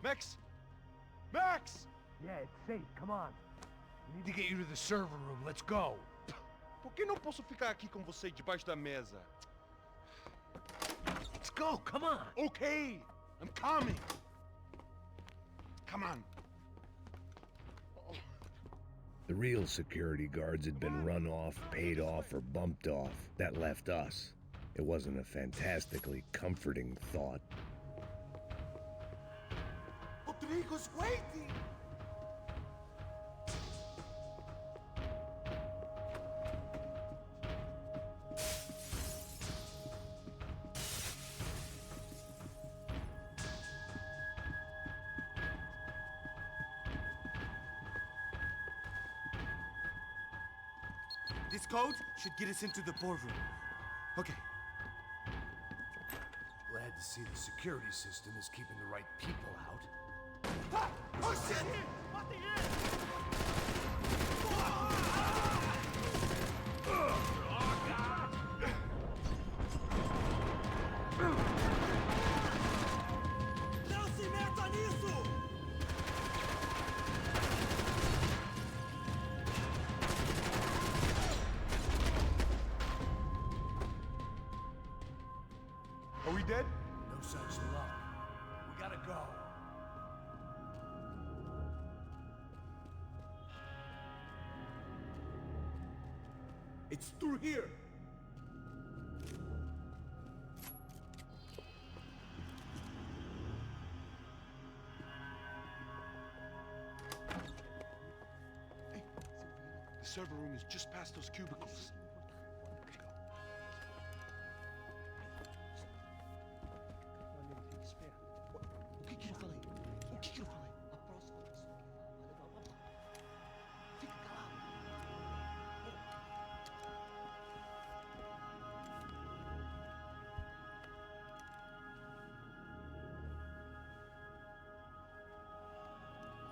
Max! Max! Yeah, it's safe. Come on. We need to get you to the server room. Let's go. Por que não posso ficar aqui com você debaixo da mesa? Let's go. Come on. Okay, I'm coming. Come on. The real security guards had been run off, paid off, or bumped off. That left us. It wasn't a fantastically comforting thought. Rodrigo's waiting! This code should get us into the boardroom. Okay. Glad to see the security system is keeping the right people out. Ah! Oh shit! What the hell? Não se meta nisso! Are we dead? No such luck. We gotta go. It's through here! Hey, the server room is just past those cubicles. O que eu falei? O que eu falei? A próxima pessoa que vai levar uma bala. Fica calado.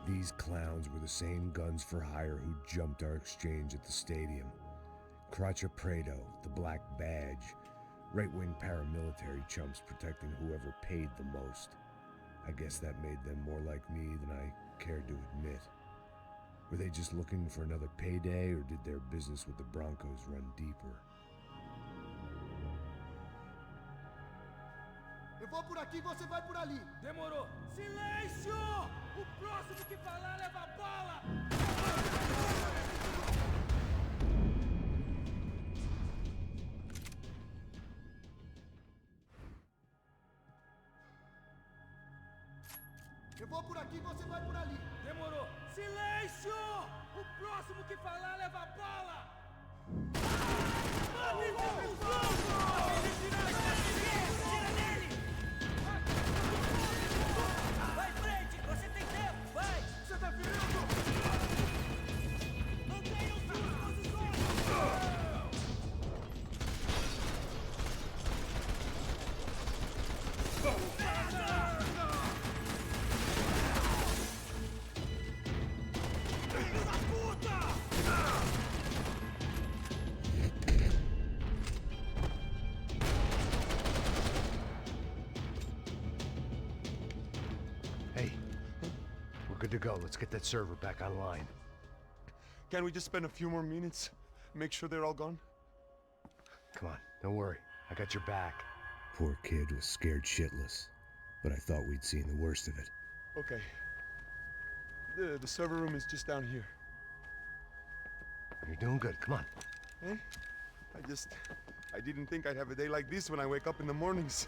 These clowns were the same guns for hire who jumped our exchange at the stadium. Craccia Prado, the Black Badge, right-wing paramilitary chumps protecting whoever paid the most. I guess that made them more like me than I cared to admit. Were they just looking for another payday, or did their business with the Broncos run deeper? Eu vou por aqui, você vai por ali. Demorou. Silêncio! O próximo que falar leva a bala! Eu vou por aqui, você vai por ali. Demorou. Silêncio! O próximo que falar leva a bala! Mate esse fogo! Tira nele! Vai em frente! Você tem tempo! Vai! Você tá ferido? Mantenham suas posições! Filho da puta! Hey, we're good to go. Let's get that server back online. Can we just spend a few more minutes? Make sure they're all gone? Come on, don't worry. I got your back. Poor kid was scared shitless, but I thought we'd seen the worst of it. Okay. The server room is just down here. You're doing good. Come on. Eh? I didn't think I'd have a day like this when I wake up in the mornings.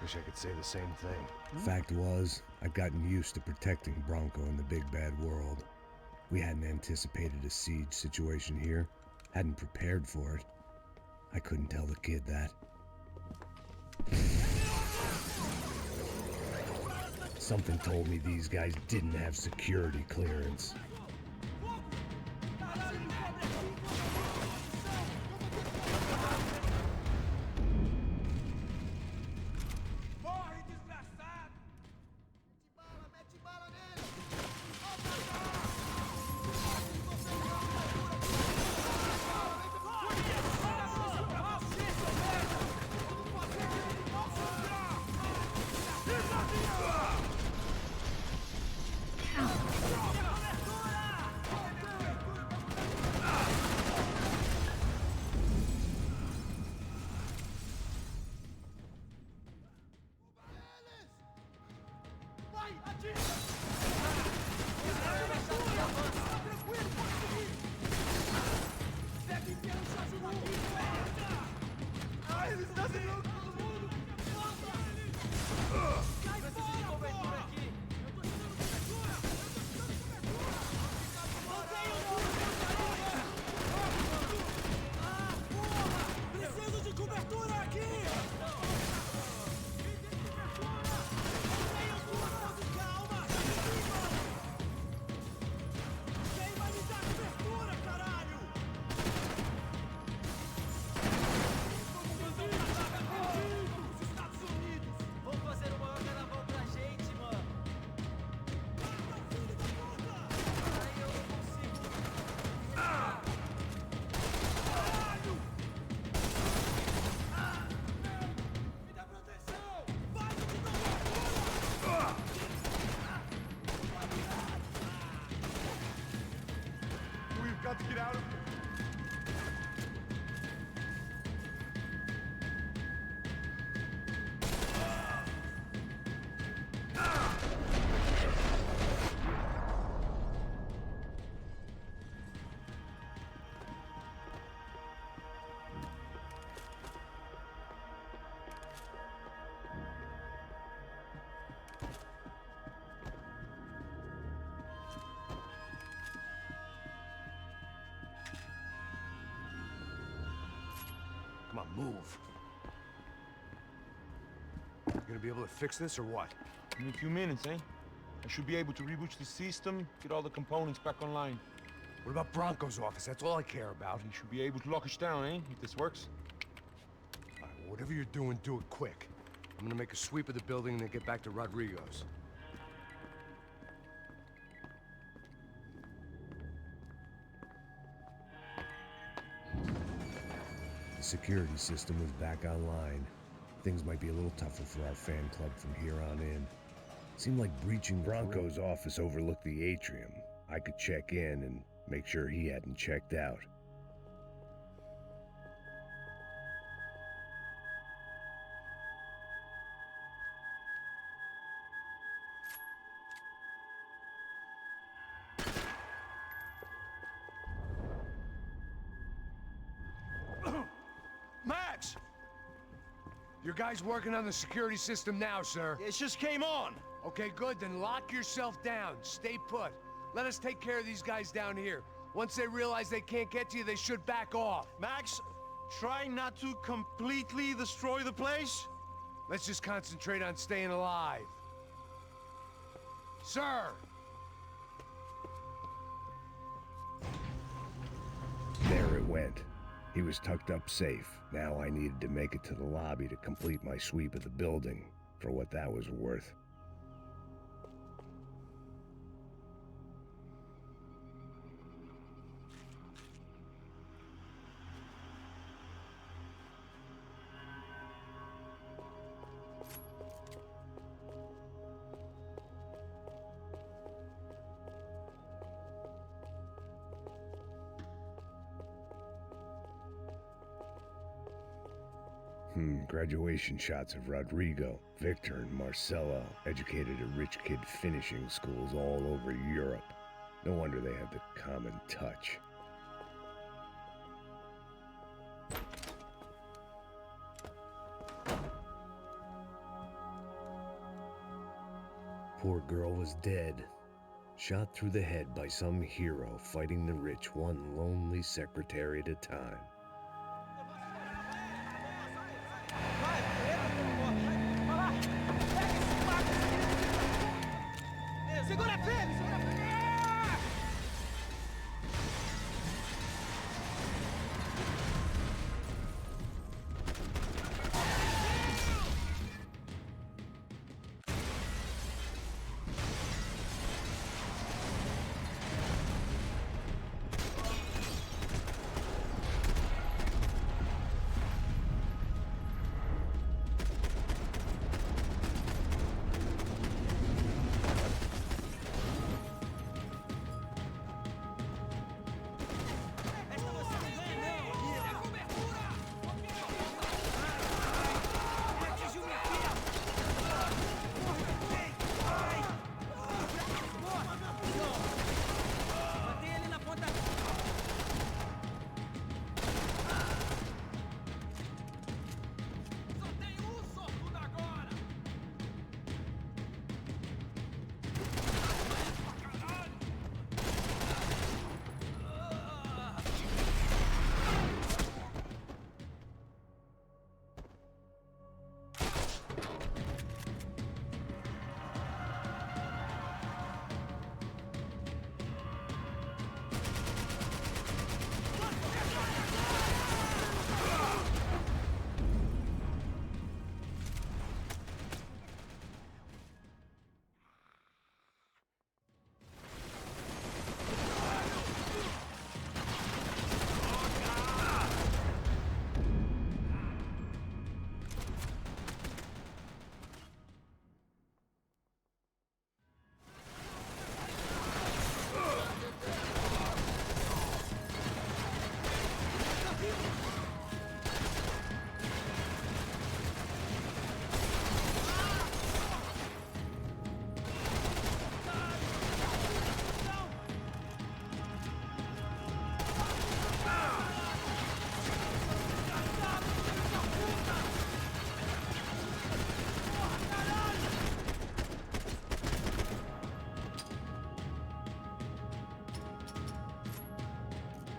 Wish I could say the same thing. Fact was, I'd gotten used to protecting Bronco in the big bad world. We hadn't anticipated a siege situation here, hadn't prepared for it. I couldn't tell the kid that. Something told me these guys didn't have security clearance. Morre, desgraçado! Mete bala nele! Vai, atira! Tá tranquilo, pode seguir! Deve ter um chute aqui! Ai, eles estão se loucos! Todo mundo! Sai fora, porra! Aqui. Eu tô te dando cobertura! Mantenha o muro! Ah, porra! Preciso de cobertura aqui! We've got to get out of here. Come on, move. You gonna be able to fix this or what? In a few minutes, eh? I should be able to reboot the system, get all the components back online. What about Bronco's office? That's all I care about. You should be able to lock us down, eh? If this works. All right, well, whatever you're doing, do it quick. I'm gonna make a sweep of the building and then get back to Rodrigo's. The security system was back online. Things might be a little tougher for our fan club from here on in. Seemed like breaching Bronco's office overlooked the atrium. I could check in and make sure he hadn't checked out. Max! Your guy's working on the security system now, sir. It just came on. Okay, good. Then lock yourself down. Stay put. Let us take care of these guys down here. Once they realize they can't get to you, they should back off. Max, try not to completely destroy the place. Let's just concentrate on staying alive. Sir! There it went. He was tucked up safe. Now I needed to make it to the lobby to complete my sweep of the building, for what that was worth. Graduation shots of Rodrigo, Victor, and Marcelo, educated at rich kid finishing schools all over Europe. No wonder they have the common touch. Poor girl was dead, shot through the head by some hero fighting the rich one lonely secretary at a time. Segura firme, segura firme!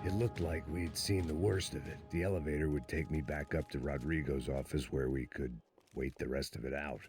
It looked like we'd seen the worst of it. The elevator would take me back up to Rodrigo's office where we could wait the rest of it out.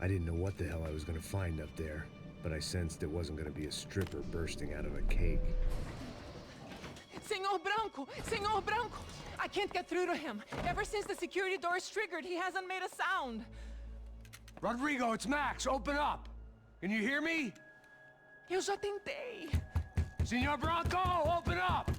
I didn't know what the hell I was going to find up there, but I sensed it wasn't going to be a stripper bursting out of a cake. Senor Branco! I can't get through to him. Ever since the security door is triggered, he hasn't made a sound. Rodrigo, it's Max. Open up. Can you hear me? Eu já tentei. Senor Branco, open up!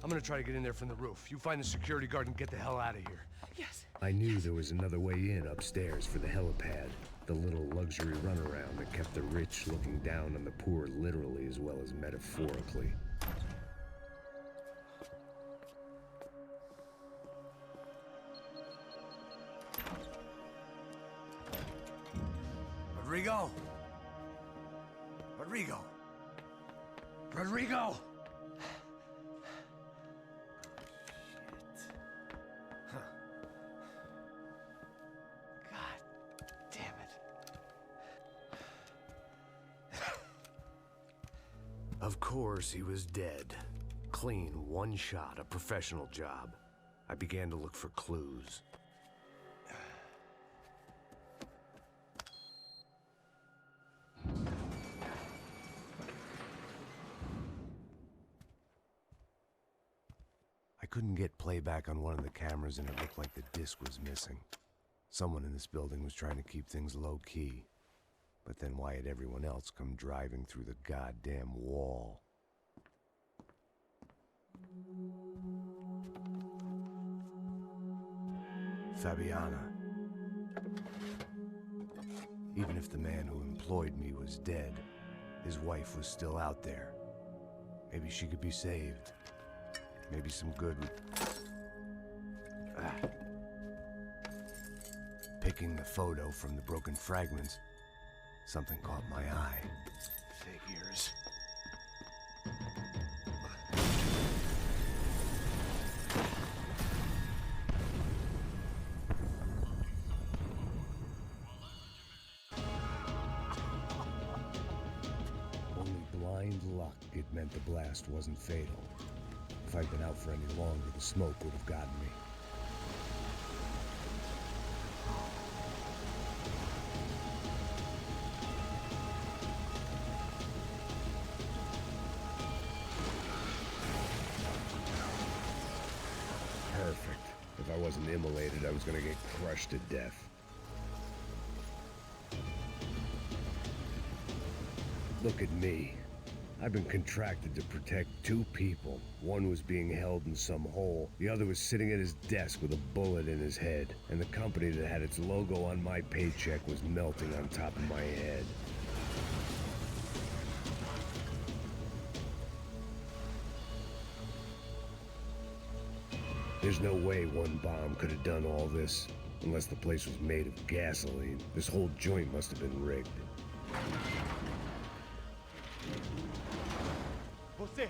I'm gonna try to get in there from the roof. You find the security guard and get the hell out of here. Yes. I knew there was another way in upstairs for the helipad, the little luxury runaround that kept the rich looking down on the poor literally as well as metaphorically. Rodrigo? Rodrigo? Rodrigo! Of course, he was dead. Clean, one shot, a professional job. I began to look for clues. get playback on one of the cameras and it looked like the disc was missing. Someone in this building was trying to keep things low-key. But then why had everyone else come driving through the goddamn wall? Fabiana. Even if the man who employed me was dead, his wife was still out there. Maybe she could be saved. Maybe some good would... Picking the photo from the broken fragments, something caught my eye. Figures. Only blind luck it meant the blast wasn't fatal. If I'd been out for any longer, the smoke would have gotten me. Perfect. If I wasn't immolated, I was gonna get crushed to death. Look at me. I've been contracted to protect two people. One was being held in some hole. The other was sitting at his desk with a bullet in his head. And the company that had its logo on my paycheck was melting on top of my head. There's no way one bomb could have done all this. Unless the place was made of gasoline. This whole joint must have been rigged. Você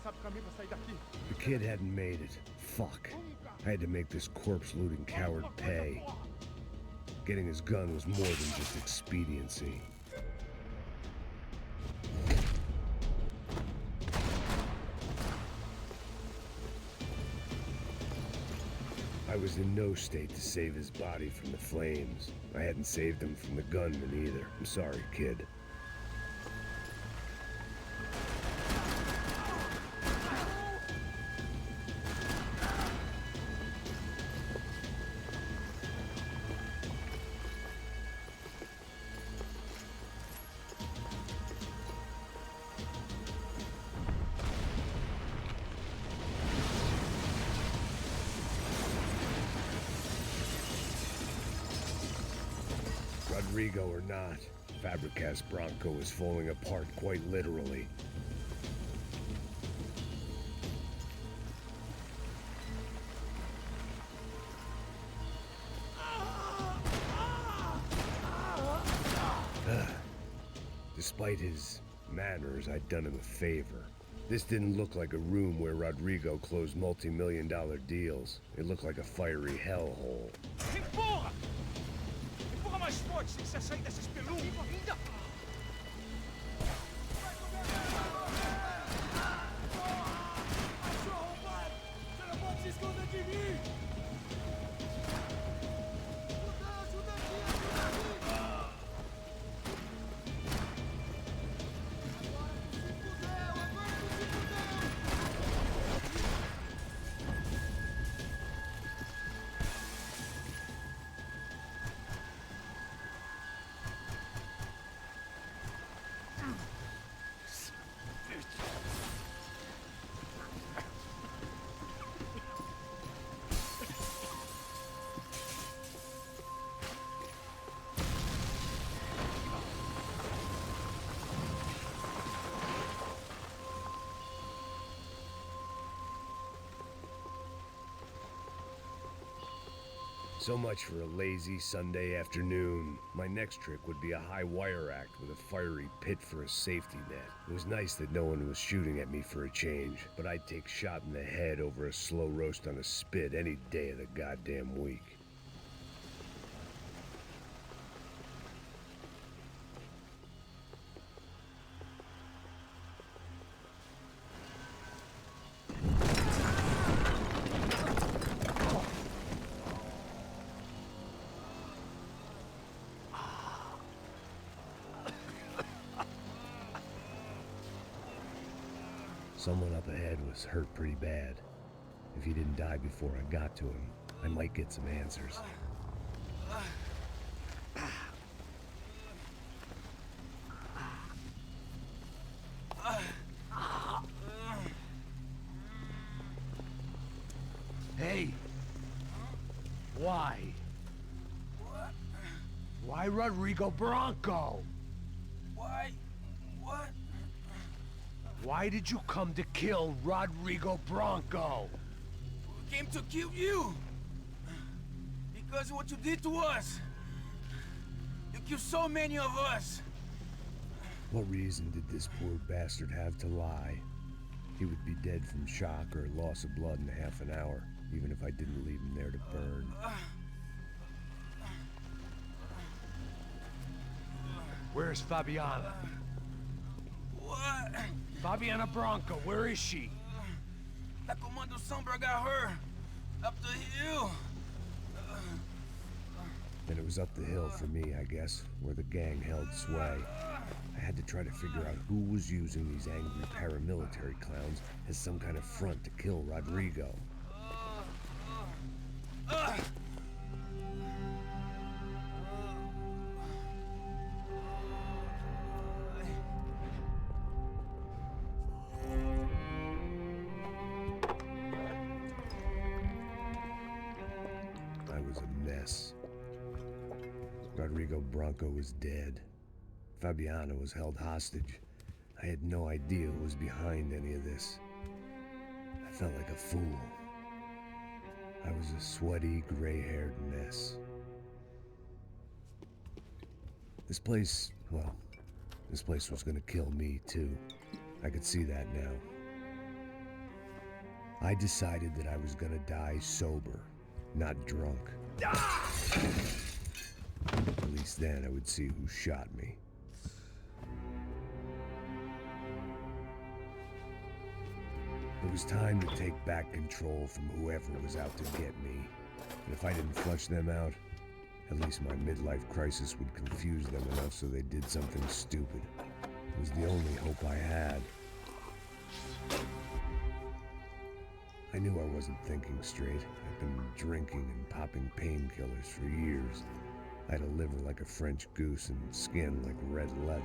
sabe o caminho pra sair daqui? The kid hadn't made it. Fuck. I had to make this corpse-looting coward pay. Getting his gun was more than just expediency. I was in no state to save his body from the flames. I hadn't saved him from the gunman either. I'm sorry, kid. Rodrigo or not, Fabricas Bronco is falling apart quite literally. Despite his manners, I'd done him a favor. This didn't look like a room where Rodrigo closed multi-million-dollar deals. It looked like a fiery hellhole. Empurra! Empurra mais forte, sem se sair dessa espelunca! Ainda! Achou arrombado! Você não pode se esconder de mim! Ajuda aqui, ajuda aqui! So much for a lazy Sunday afternoon. My next trick would be a high wire act with a fiery pit for a safety net. It was nice that no one was shooting at me for a change, but I'd take shot in the head over a slow roast on a spit any day of the goddamn week. Someone up ahead was hurt pretty bad. If he didn't die before I got to him, I might get some answers. Hey! Why? What? Why Rodrigo Bronco? Why? What? Why did you come to kill Rodrigo Bronco? We came to kill you! Because of what you did to us! You killed so many of us! What reason did this poor bastard have to lie? He would be dead from shock or loss of blood in half an hour, even if I didn't leave him there to burn. Where's Fabiana? What? Fabiana Bronco, where is she? La Comando Sombra got her! Up the hill! Then it was up the hill for me, I guess, where the gang held sway. I had to try to figure out who was using these angry paramilitary clowns as some kind of front to kill Rodrigo. I was a mess. Rodrigo Bronco was dead. Fabiana was held hostage. I had no idea who was behind any of this. I felt like a fool. I was a sweaty, gray-haired mess. This place, well, this place was gonna kill me too. I could see that now. I decided that I was gonna die sober, not drunk. At least then I would see who shot me. It was time to take back control from whoever was out to get me. And if I didn't flush them out, at least my midlife crisis would confuse them enough so they did something stupid. It was the only hope I had. I knew I wasn't thinking straight. I'd been drinking and popping painkillers for years. I had a liver like a French goose and skin like red leather.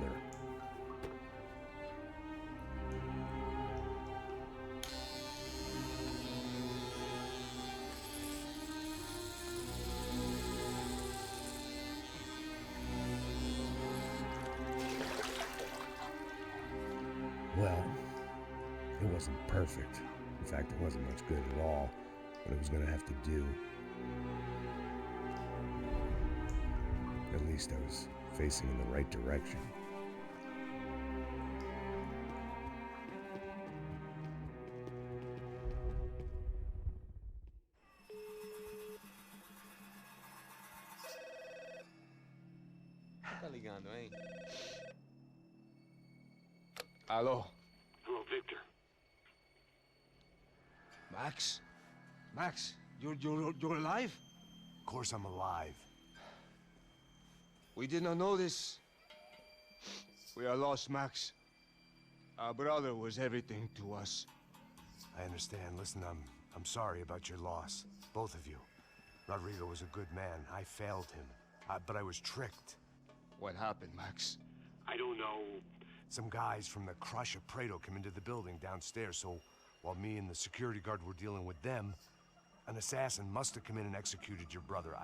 Well, it wasn't perfect. In fact, it wasn't much good at all, but it was gonna have to do. At least I was facing in the right direction. Tá ligando, hein? Alô? Hello, Victor. Max? Max, you're alive? Of course I'm alive. We did not know this. We are lost, Max. Our brother was everything to us. I understand. Listen, I'm sorry about your loss. Both of you. Rodrigo was a good man. I failed him. But I was tricked. What happened, Max? I don't know. Some guys from the Crush of Prado came into the building downstairs, so while me and the security guard were dealing with them, an assassin must have come in and executed your brother.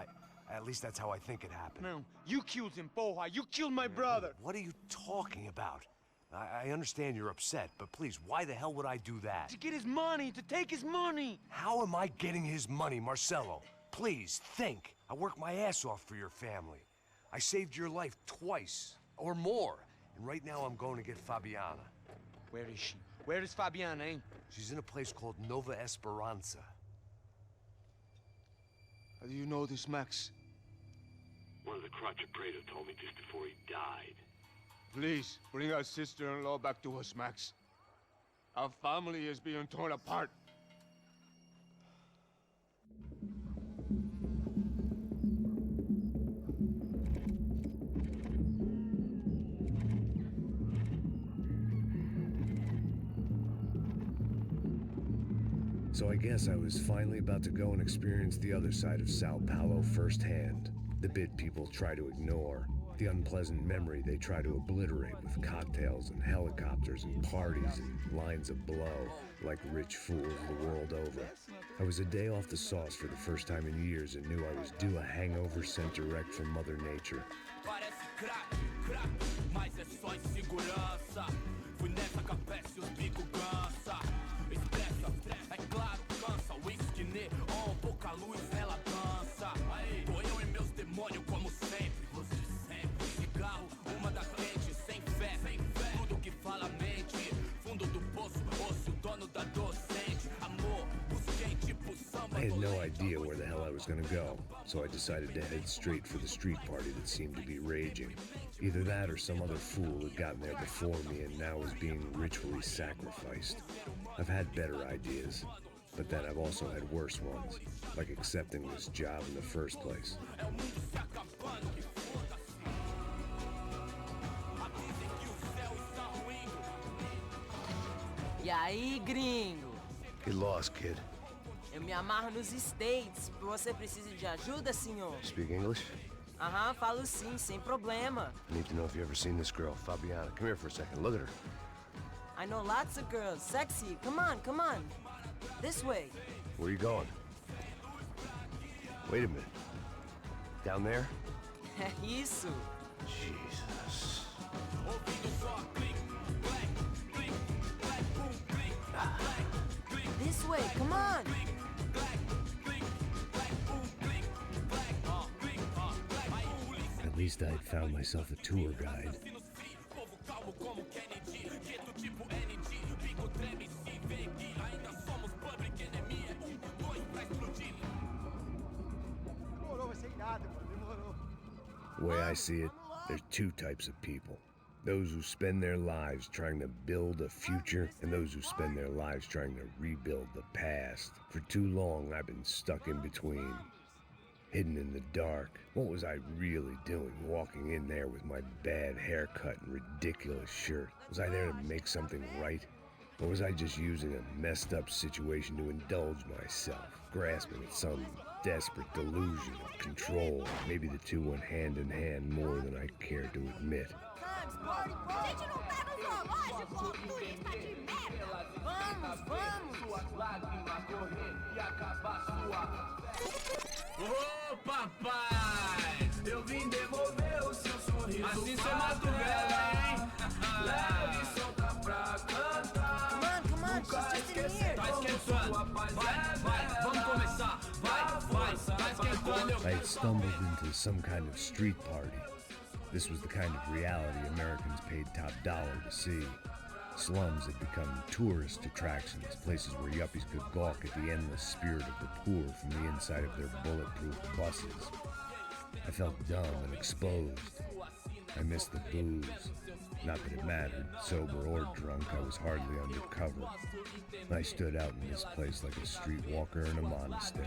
At least that's how I think it happened. No, you killed him, Poja. You killed my brother. What are you talking about? I understand you're upset, but please, why the hell would I do that? To get his money, to take his money. How am I getting his money, Marcelo? Please, think. I worked my ass off for your family. I saved your life twice, or more. And right now I'm going to get Fabiana. Where is she? Where is Fabiana, eh? She's in a place called Nova Esperanza. How do you know this, Max? One of the Crotch of Prado told me just before he died. Please, bring our sister-in-law back to us, Max. Our family is being torn apart. So I guess I was finally about to go and experience the other side of Sao Paulo firsthand. The bit people try to ignore. The unpleasant memory they try to obliterate with cocktails and helicopters and parties and lines of blow, like rich fools the world over. I was a day off the sauce for the first time in years and knew I was due a hangover sent direct from Mother Nature. I had no idea where the hell I was gonna go, so I decided to head straight for the street party that seemed to be raging. Either that or some other fool had gotten there before me and now was being ritually sacrificed. I've had better ideas, but then I've also had worse ones, like accepting this job in the first place. E aí, gringo? Get lost, kid. Eu me amarro nos States. Você precisa de ajuda, senhor? Speak English? Aham, falo sim, sem problema. I need to know if you've ever seen this girl, Fabiana. Come here for a second. Look at her. I know lots of girls. Sexy. Come on, come on. This way. Where are you going? Wait a minute. Down there? É isso. Jesus. This way, come on. At least I'd found myself a tour guide. The way I see it, there's two types of people. Those who spend their lives trying to build a future, and those who spend their lives trying to rebuild the past. For too long, I've been stuck in between. Hidden in the dark. What was I really doing walking in there with my bad haircut and ridiculous shirt? Was I there to make something right? Or was I just using a messed up situation to indulge myself, grasping at some desperate delusion of control? Maybe the two went hand in hand more than I cared to admit. Gente, não tá no zoológico, turista de merda! Vamos, vamos! Ô, papai! Eu vim devolver o seu sorriso. Assim sou madrugada, hein? Leve e solta pra cantar. Come on, she's just in here. Tá esquentando. Vai, vamos começar. Vai, tá esquentando. I had stumbled into some kind of street party. This was the kind of reality Americans paid top dollar to see. Slums had become tourist attractions, places where yuppies could gawk at the endless spirit of the poor from the inside of their bulletproof buses. I felt dumb and exposed. I missed the booze. Not that it mattered, sober or drunk, I was hardly undercover. I stood out in this place like a streetwalker in a monastery.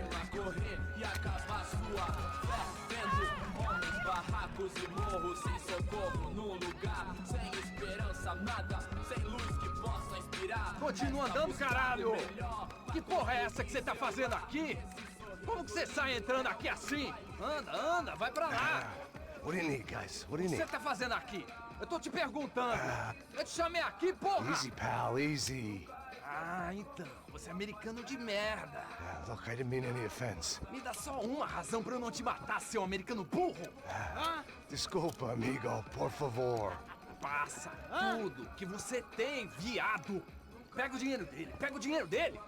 Continua andando, caralho! Que porra é essa que você tá fazendo aqui? Como que você sai entrando aqui assim? Anda, vai pra lá! What do you need, guys? What do O you que need? você tá fazendo aqui? Eu tô te perguntando. Eu te chamei aqui, porra! Easy, pal, easy. Ah, então. Você é americano de merda. Look, I didn't mean any offense. Me dá só uma razão pra eu não te matar, seu americano burro. Desculpa, amigo, por favor. Passa tudo que você tem, viado. Pega o dinheiro dele,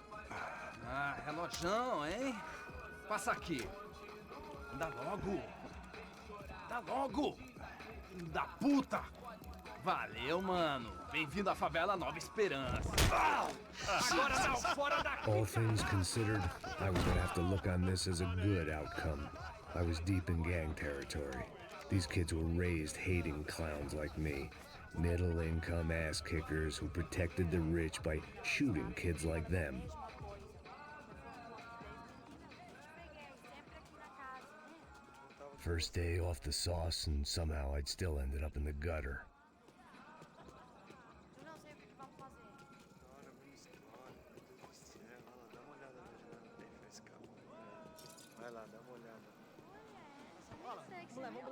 Ah, relojão, hein? Passa aqui. Dá logo. Filho da puta. Valeu, mano. Bem-vindo à favela Nova Esperança. Agora não, fora daqui. All things considered, I was gonna have to look on this as a good outcome. I was deep in gang territory. These kids were raised hating clowns like me. Middle-income ass-kickers who protected the rich by shooting kids like them. First day off the sauce, and somehow I'd still ended up in the gutter. Vai lá, dá uma olhada.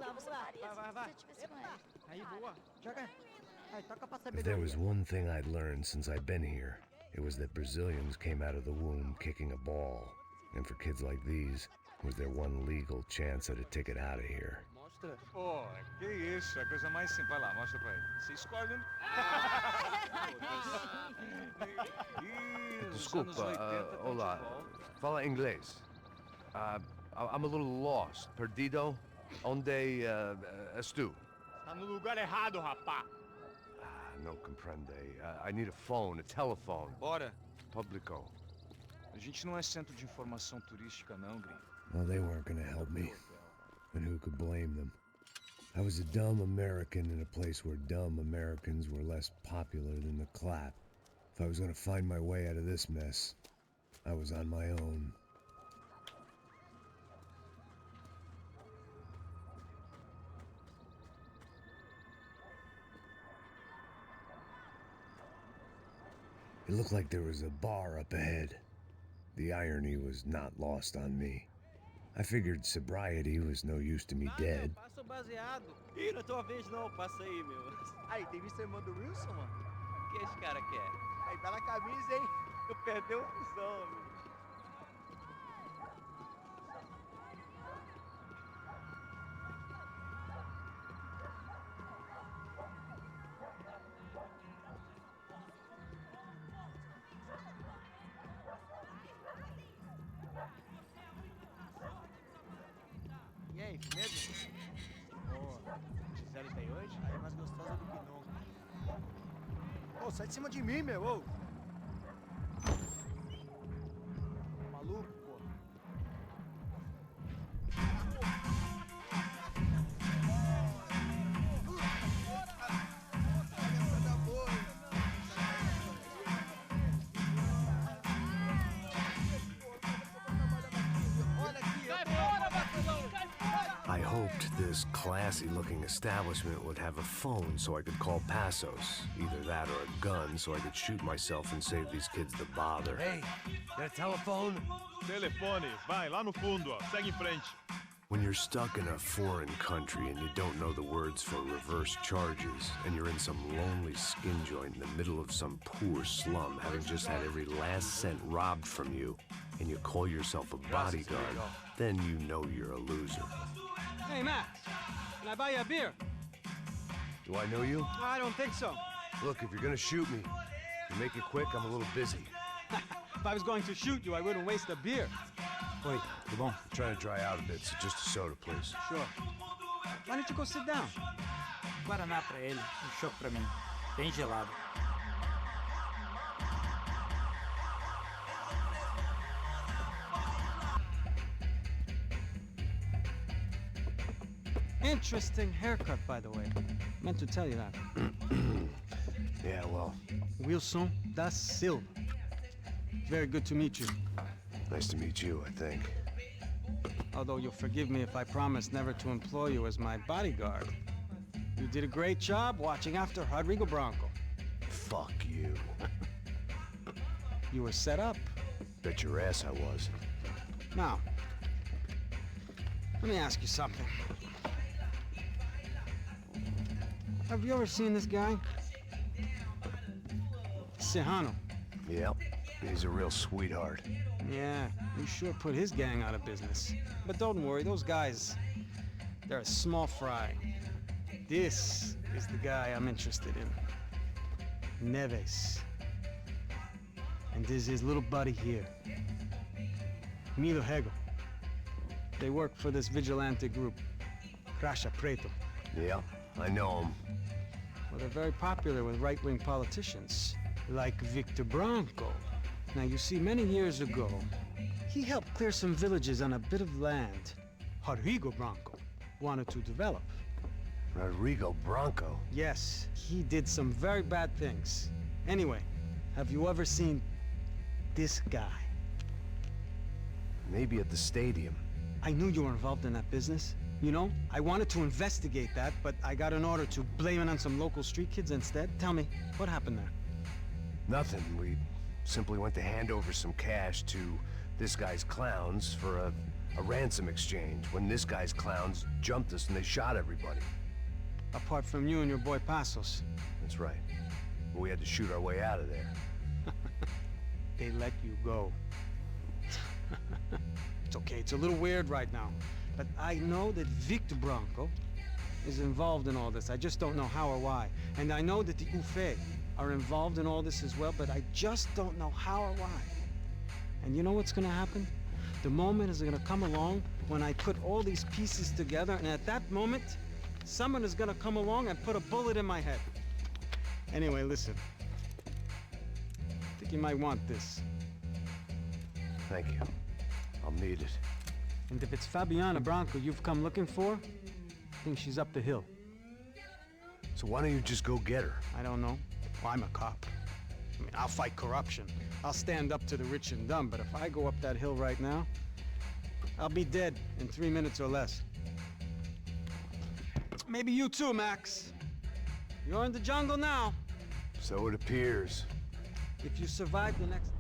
Vamos lá. Vai. Aí, boa. Joga. Aí, toca pra If there was one thing I'd learned since I'd been here, it was that Brazilians came out of the womb kicking a ball. And for kids like these, it was their one legal chance at a ticket out of here. Mostra. Pô, que isso, a coisa mais simples. Vai lá, mostra pra ele. Você escolhe, né? Desculpa, olá. Fala inglês. I'm a little lost. Perdido? Onde és tu? Tá no lugar errado, rapá. No comprende. I need a phone, a telephone. Bora. Publico. A gente não é centro de informação turística, não, gringo. Well, they weren't gonna help me. And who could blame them? I was a dumb American in a place where dumb Americans were less popular than the clap. If I was gonna find my way out of this mess, I was on my own. It looked like there was a bar up ahead. The irony was not lost on me. I figured sobriety was no use to me dead. Passa o baseado. Ih, não é tua vez não, passa aí, meu. Aí, tem visto a irmã do Wilson, mano? O que esse cara quer? Aí, bela camisa, hein? Tu perdeu o fusão, amigo. E aí, firmeza? Boa. Gisele tem hoje? Aí é mais gostosa do que nunca. Ô, sai de cima de mim, meu, ô! Maluco, pô. I hoped this classy-looking establishment would have a phone so I could call Passos. Either that or a gun so I could shoot myself and save these kids the bother. Hey, got a telephone? Telefone, vai, lá no fundo, ó. Segue em frente. When you're stuck in a foreign country and you don't know the words for reverse charges, and you're in some lonely skin joint in the middle of some poor slum, having just had every last cent robbed from you, and you call yourself a bodyguard, then you know you're a loser. Hey, Max. Can I buy you a beer? Do I know you? I don't think so. Look, if you're gonna shoot me, you make it quick, I'm a little busy. If I was going to shoot you, I wouldn't waste a beer. Oi, tudo bom? I'm trying to dry out a bit, so just a soda, please. Sure. Why don't you go sit down? Guaraná pra ele, chopp pra mim. Bem gelado. Interesting haircut, by the way. Meant to tell you that. Yeah, well, Wilson da Silva. Very good to meet you. nice to meet you, I think. Although you'll forgive me if I promise never to employ you as my bodyguard. You did a great job watching after Rodrigo Branco. Fuck you. You were set up. Bet your ass I was. Now, let me ask you something. Have you ever seen this guy? Serrano. Yep, he's a real sweetheart. Yeah, you sure put his gang out of business. But don't worry, those guys, they're a small fry. This is the guy I'm interested in. Neves. And this is his little buddy here. Milo Hego. They work for this vigilante group, Crasha Preto. Yeah, I know him. Well, they're very popular with right-wing politicians, like Victor Branco. Now, you see, many years ago, he helped clear some villages on a bit of land Rodrigo Branco wanted to develop. Rodrigo Branco? Yes, he did some very bad things. Anyway, have you ever seen this guy? Maybe at the stadium. I knew you were involved in that business. You know, I wanted to investigate that, but I got an order to blame it on some local street kids instead. Tell me, what happened there? Nothing. We simply went to hand over some cash to this guy's clowns for a a ransom exchange when this guy's clowns jumped us and they shot everybody. Apart from you and your boy Passos. That's right. But we had to shoot our way out of there. They let you go. It's okay, it's a little weird right now. But I know that Victor Branco is involved in all this. I just don't know how or why. And I know that the Ufé are involved in all this as well, but I just don't know how or why. And you know what's gonna happen? The moment is gonna come along when I put all these pieces together, and at that moment, someone is gonna come along and put a bullet in my head. Anyway, listen. I think you might want this. Thank you. I'll need it. And if it's Fabiana Branco you've come looking for, I think she's up the hill. So why don't you just go get her? I don't know. Well, I'm a cop. I mean, I'll fight corruption. I'll stand up to the rich and dumb, but if I go up that hill right now, I'll be dead in 3 minutes or less. Maybe you too, Max. You're in the jungle now. So it appears. If you survive the next...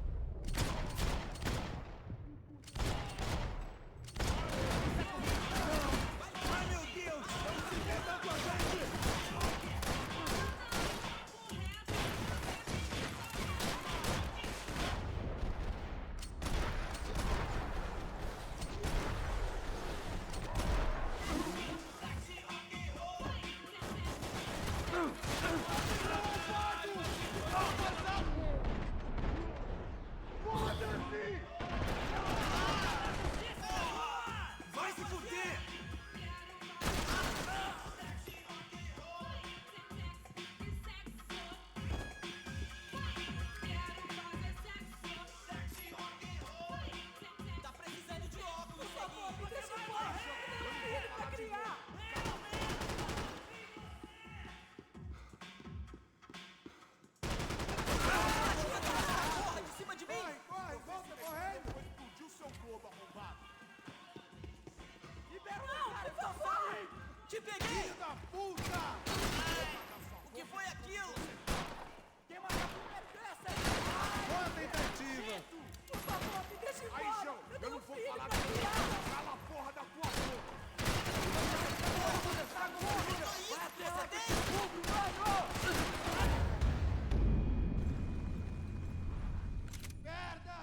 Te peguei! Filho da puta! O que foi aquilo? Quem mais a primeira dessa? Boa tentativa! Por favor, me deixe embora! Aí, João, eu não vou falar com você! Cala a porra da tua boca! Vai até lá que eu te cubro, mano! Merda!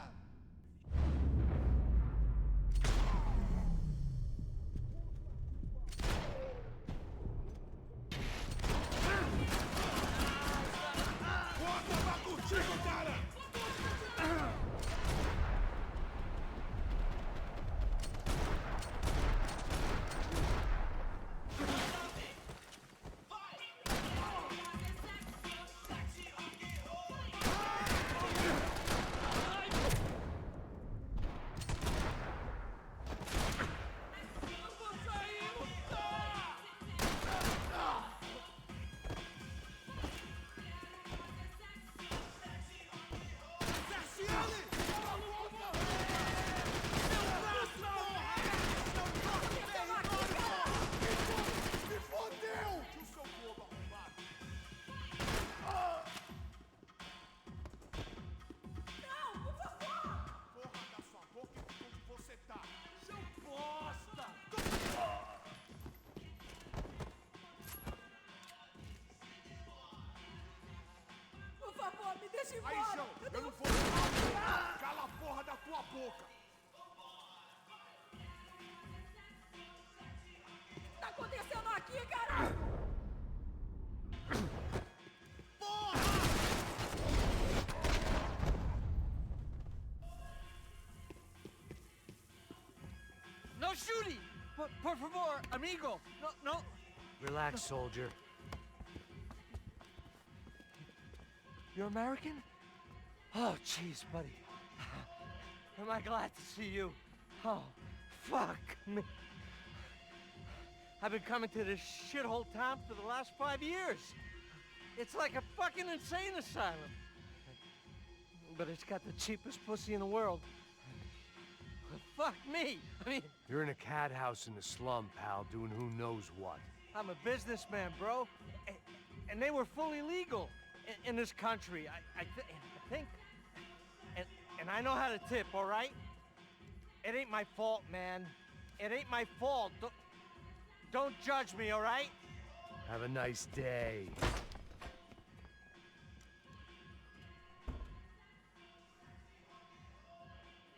Aí, João, eu não vou falar! Cala a porra da tua boca! O que tá acontecendo aqui, caralho? Porra! No shooting! Por favor, amigo! No. Relax, soldier. You're American? Oh, jeez, buddy. Am I glad to see you? Oh, fuck me. I've been coming to this shithole town for the last 5 years. It's like a fucking insane asylum. But it's got the cheapest pussy in the world. Fuck me. I mean... You're in a cat house in the slum, pal, doing who knows what. I'm a businessman, bro. And they were fully legal in this country. I think... And I know how to tip, all right? It ain't my fault, man. It ain't my fault. Don't judge me, all right? Have a nice day.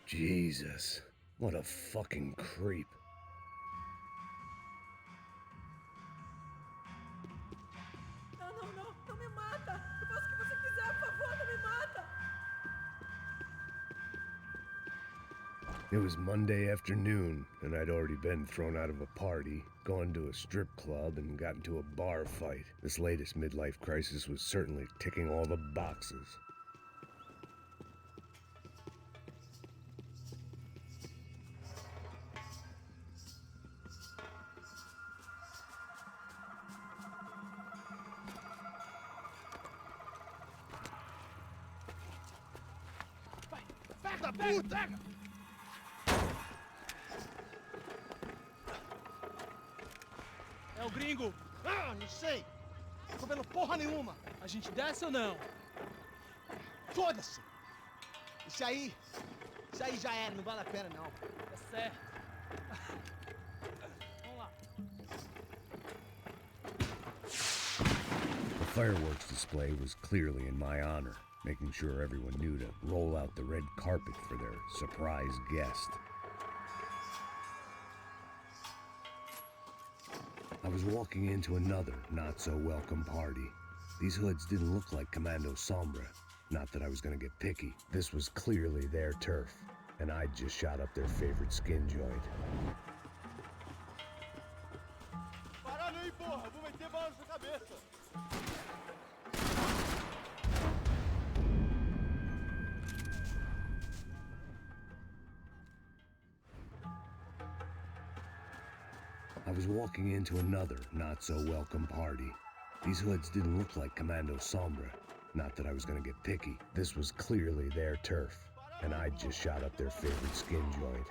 Jesus, what a fucking creep. Não, não, não. Não me mata. Eu faço o que você quiser, por favor, não me mata. It was Monday afternoon, and I'd already been thrown out of a party, gone to a strip club, and got into a bar fight. This latest midlife crisis was certainly ticking all the boxes. Pega, puta! É o gringo! Ah, não sei! Não tô vendo porra nenhuma! A gente desce ou não? Foda-se! Isso aí já era, não vale a pena não. É certo. Vamos lá. The fireworks display was clearly in my honor, making sure everyone knew to roll out the red carpet for their surprise guest. I was walking into another not-so-welcome party. These hoods didn't look like Commando Sombra. Not that I was gonna get picky. This was clearly their turf, and I'd just shot up their favorite skin joint. Parando aí, porra! Vou meter bala na sua cabeça! I was walking into another not-so-welcome party. These hoods didn't look like Commando Sombra. Not that I was gonna get picky. This was clearly their turf, and I'd just shot up their favorite skin joint.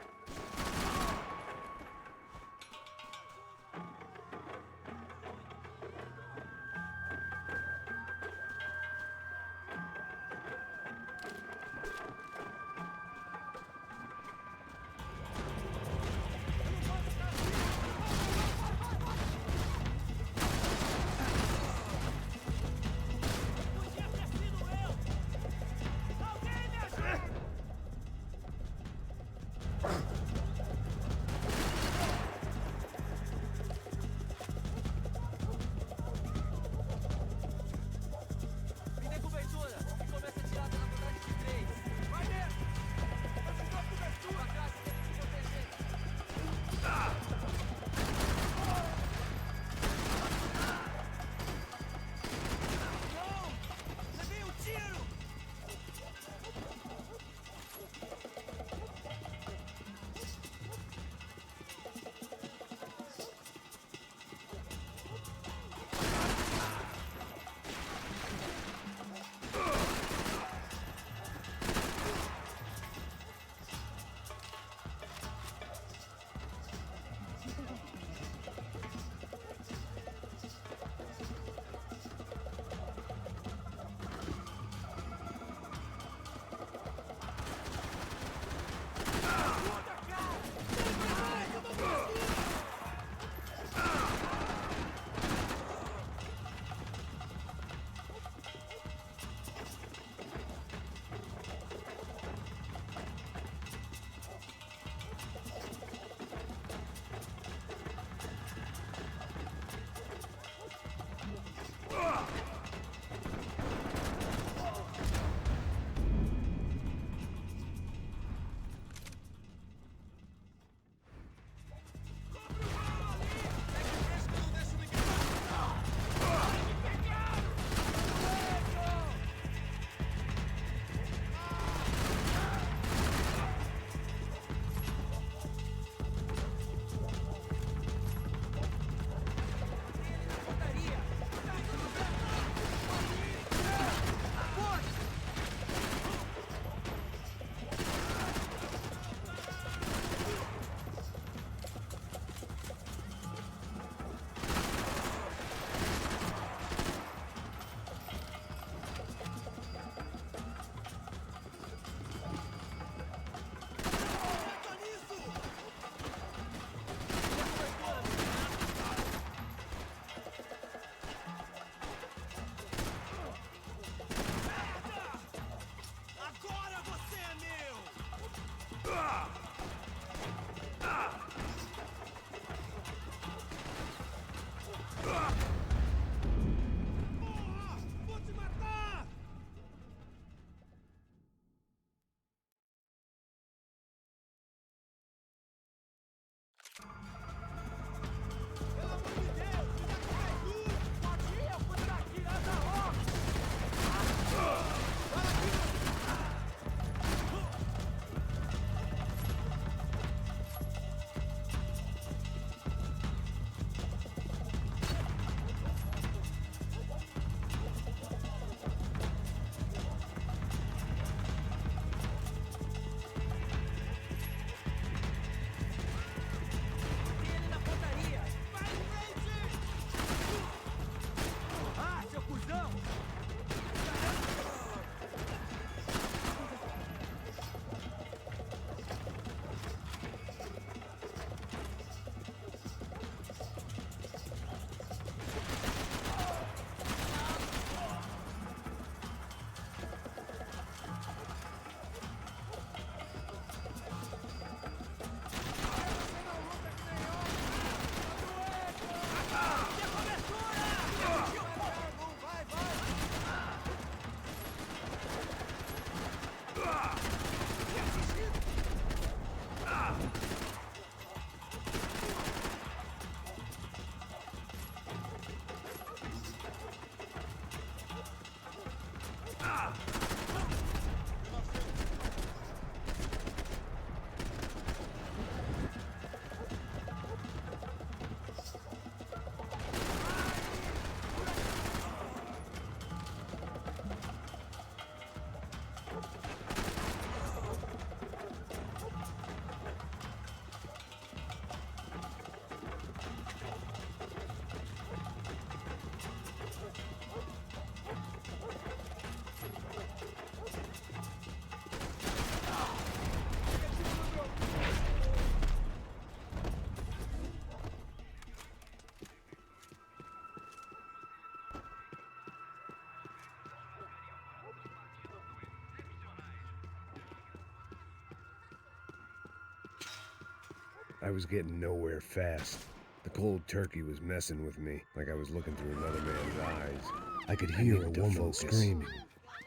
I was getting nowhere fast. The cold turkey was messing with me, like I was looking through another man's eyes. I could hear a woman screaming.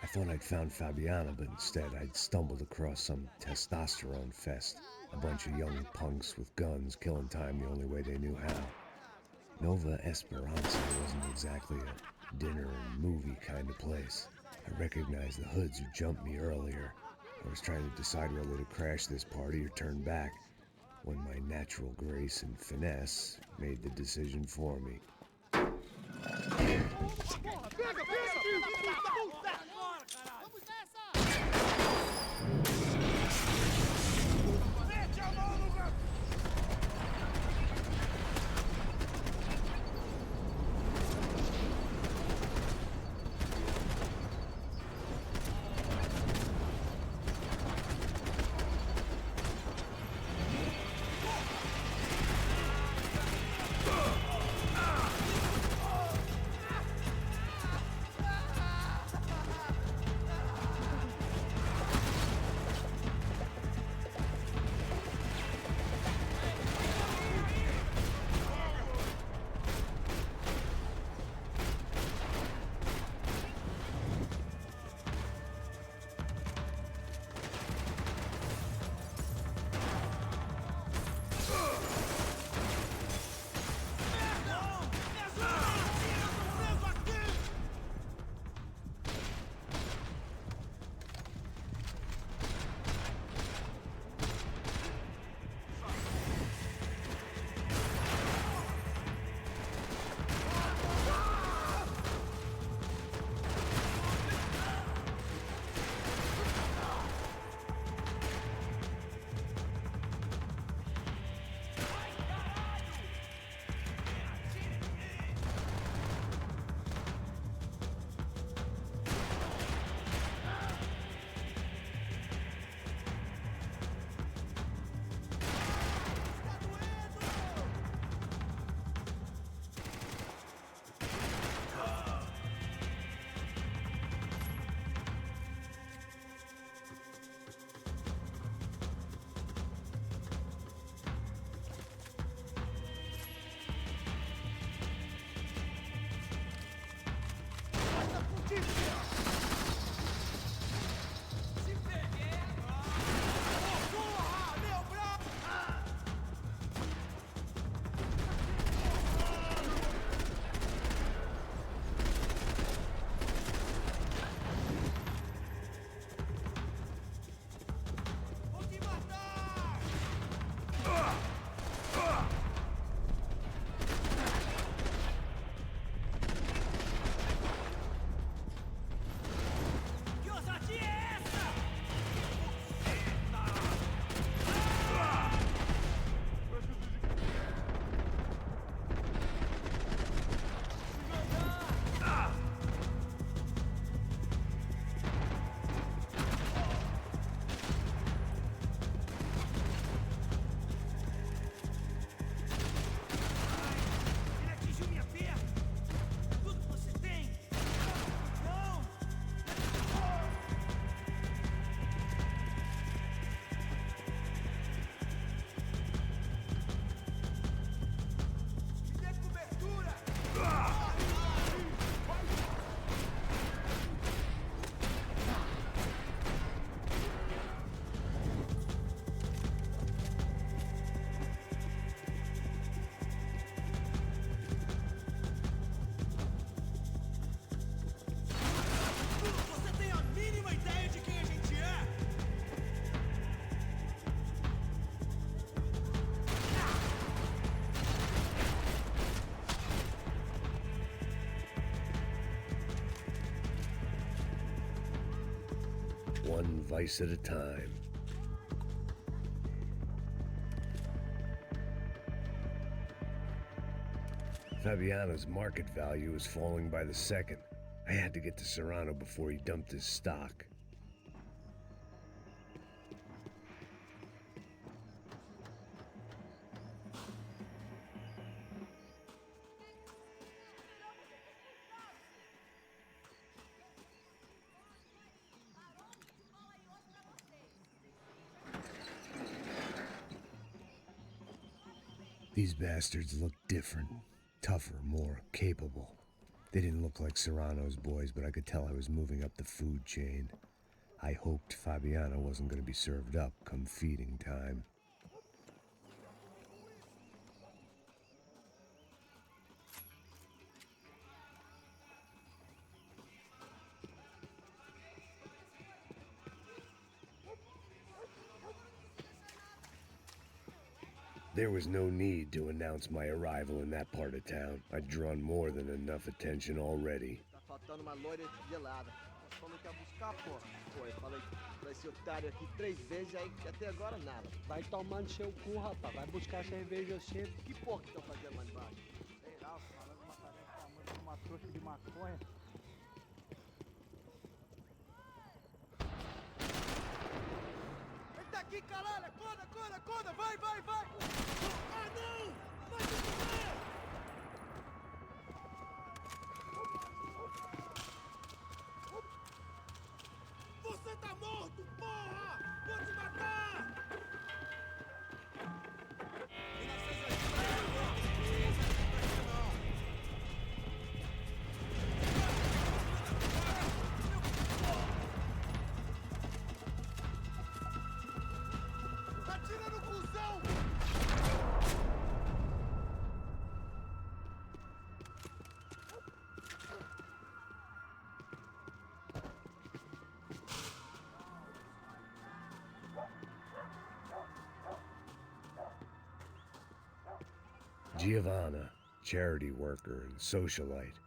I thought I'd found Fabiana, but instead I'd stumbled across some testosterone fest. A bunch of young punks with guns killing time the only way they knew how. Nova Esperanza wasn't exactly a dinner and movie kind of place. I recognized the hoods who jumped me earlier. I was trying to decide whether to crash this party or turn back, when my natural grace and finesse made the decision for me. One vice at a time. Fabiana's market value is falling by the second. I had to get to Serrano before he dumped his stock. These bastards looked different, tougher, more capable. They didn't look like Serrano's boys, but I could tell I was moving up the food chain. I hoped Fabiana wasn't going to be served up come feeding time. There was no need to announce my arrival in that part of town. I'd drawn more than enough attention already. Tá faltando uma loira gelada. Só não quer buscar, porra. Pô, eu falei pra esse otário aqui 3 vezes aí e até agora nada. Vai tomando seu cu, rapaz. Vai buscar cerveja cedo. Que porra que estão fazendo lá embaixo? Sei lá, os malandros mataram uma trouxa de maconha. Ele tá aqui, caralho! Acorda, acorda, acorda! Vai, vai, vai! Ah, não! Vai te morrer! Você tá morto, porra! Vou te matar! Atira no cuzão! Giovanna, charity worker and socialite.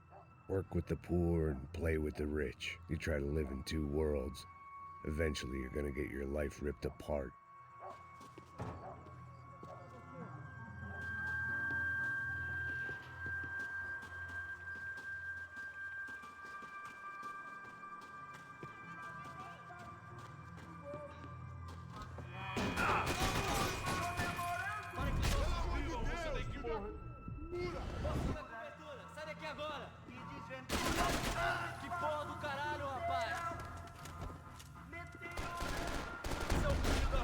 Work with the poor and play with the rich. You try to live in 2 worlds. Eventually you're gonna get your life ripped apart. Sai daqui agora! Que porra do caralho, rapaz! Seu filho da...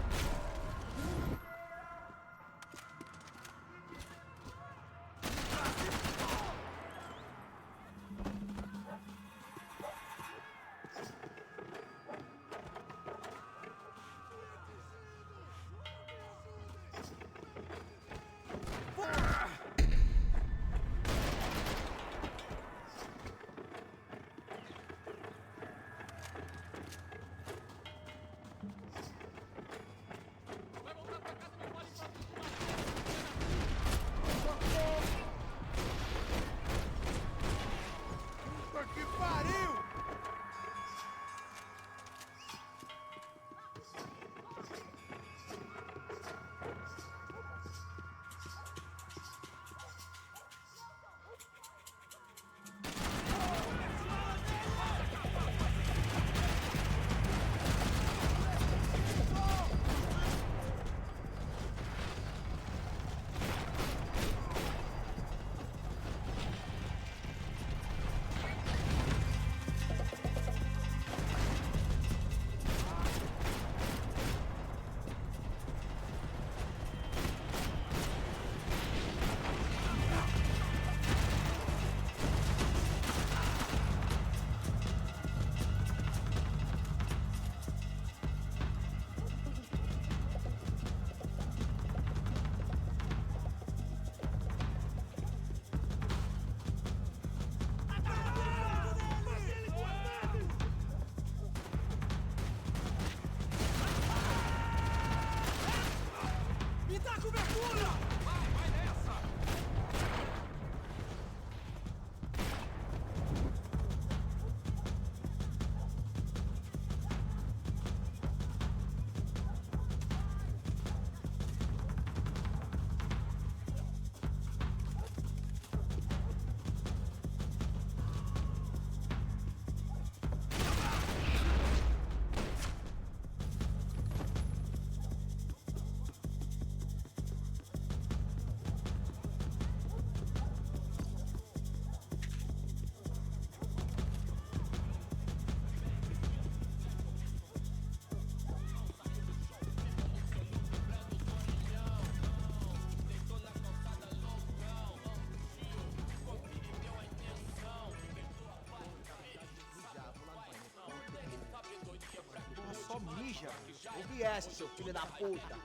só mija. Ouve essa, seu filho da puta.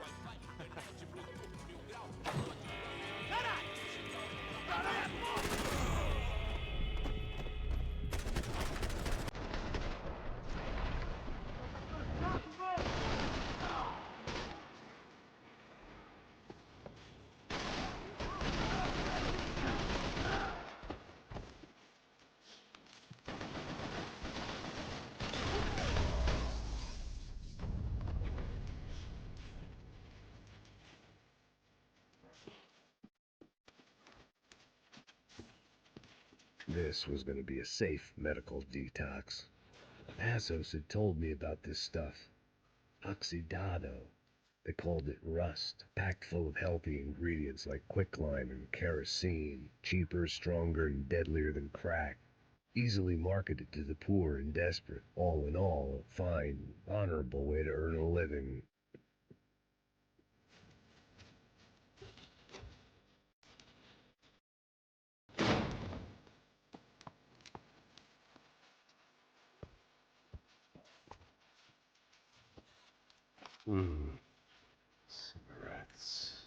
This was going to be a safe medical detox. Passos had told me about this stuff. Oxidado. They called it rust, packed full of healthy ingredients like quicklime and kerosene, cheaper, stronger, and deadlier than crack. Easily marketed to the poor and desperate. All in all, a fine, honorable way to earn a living. Cigarettes.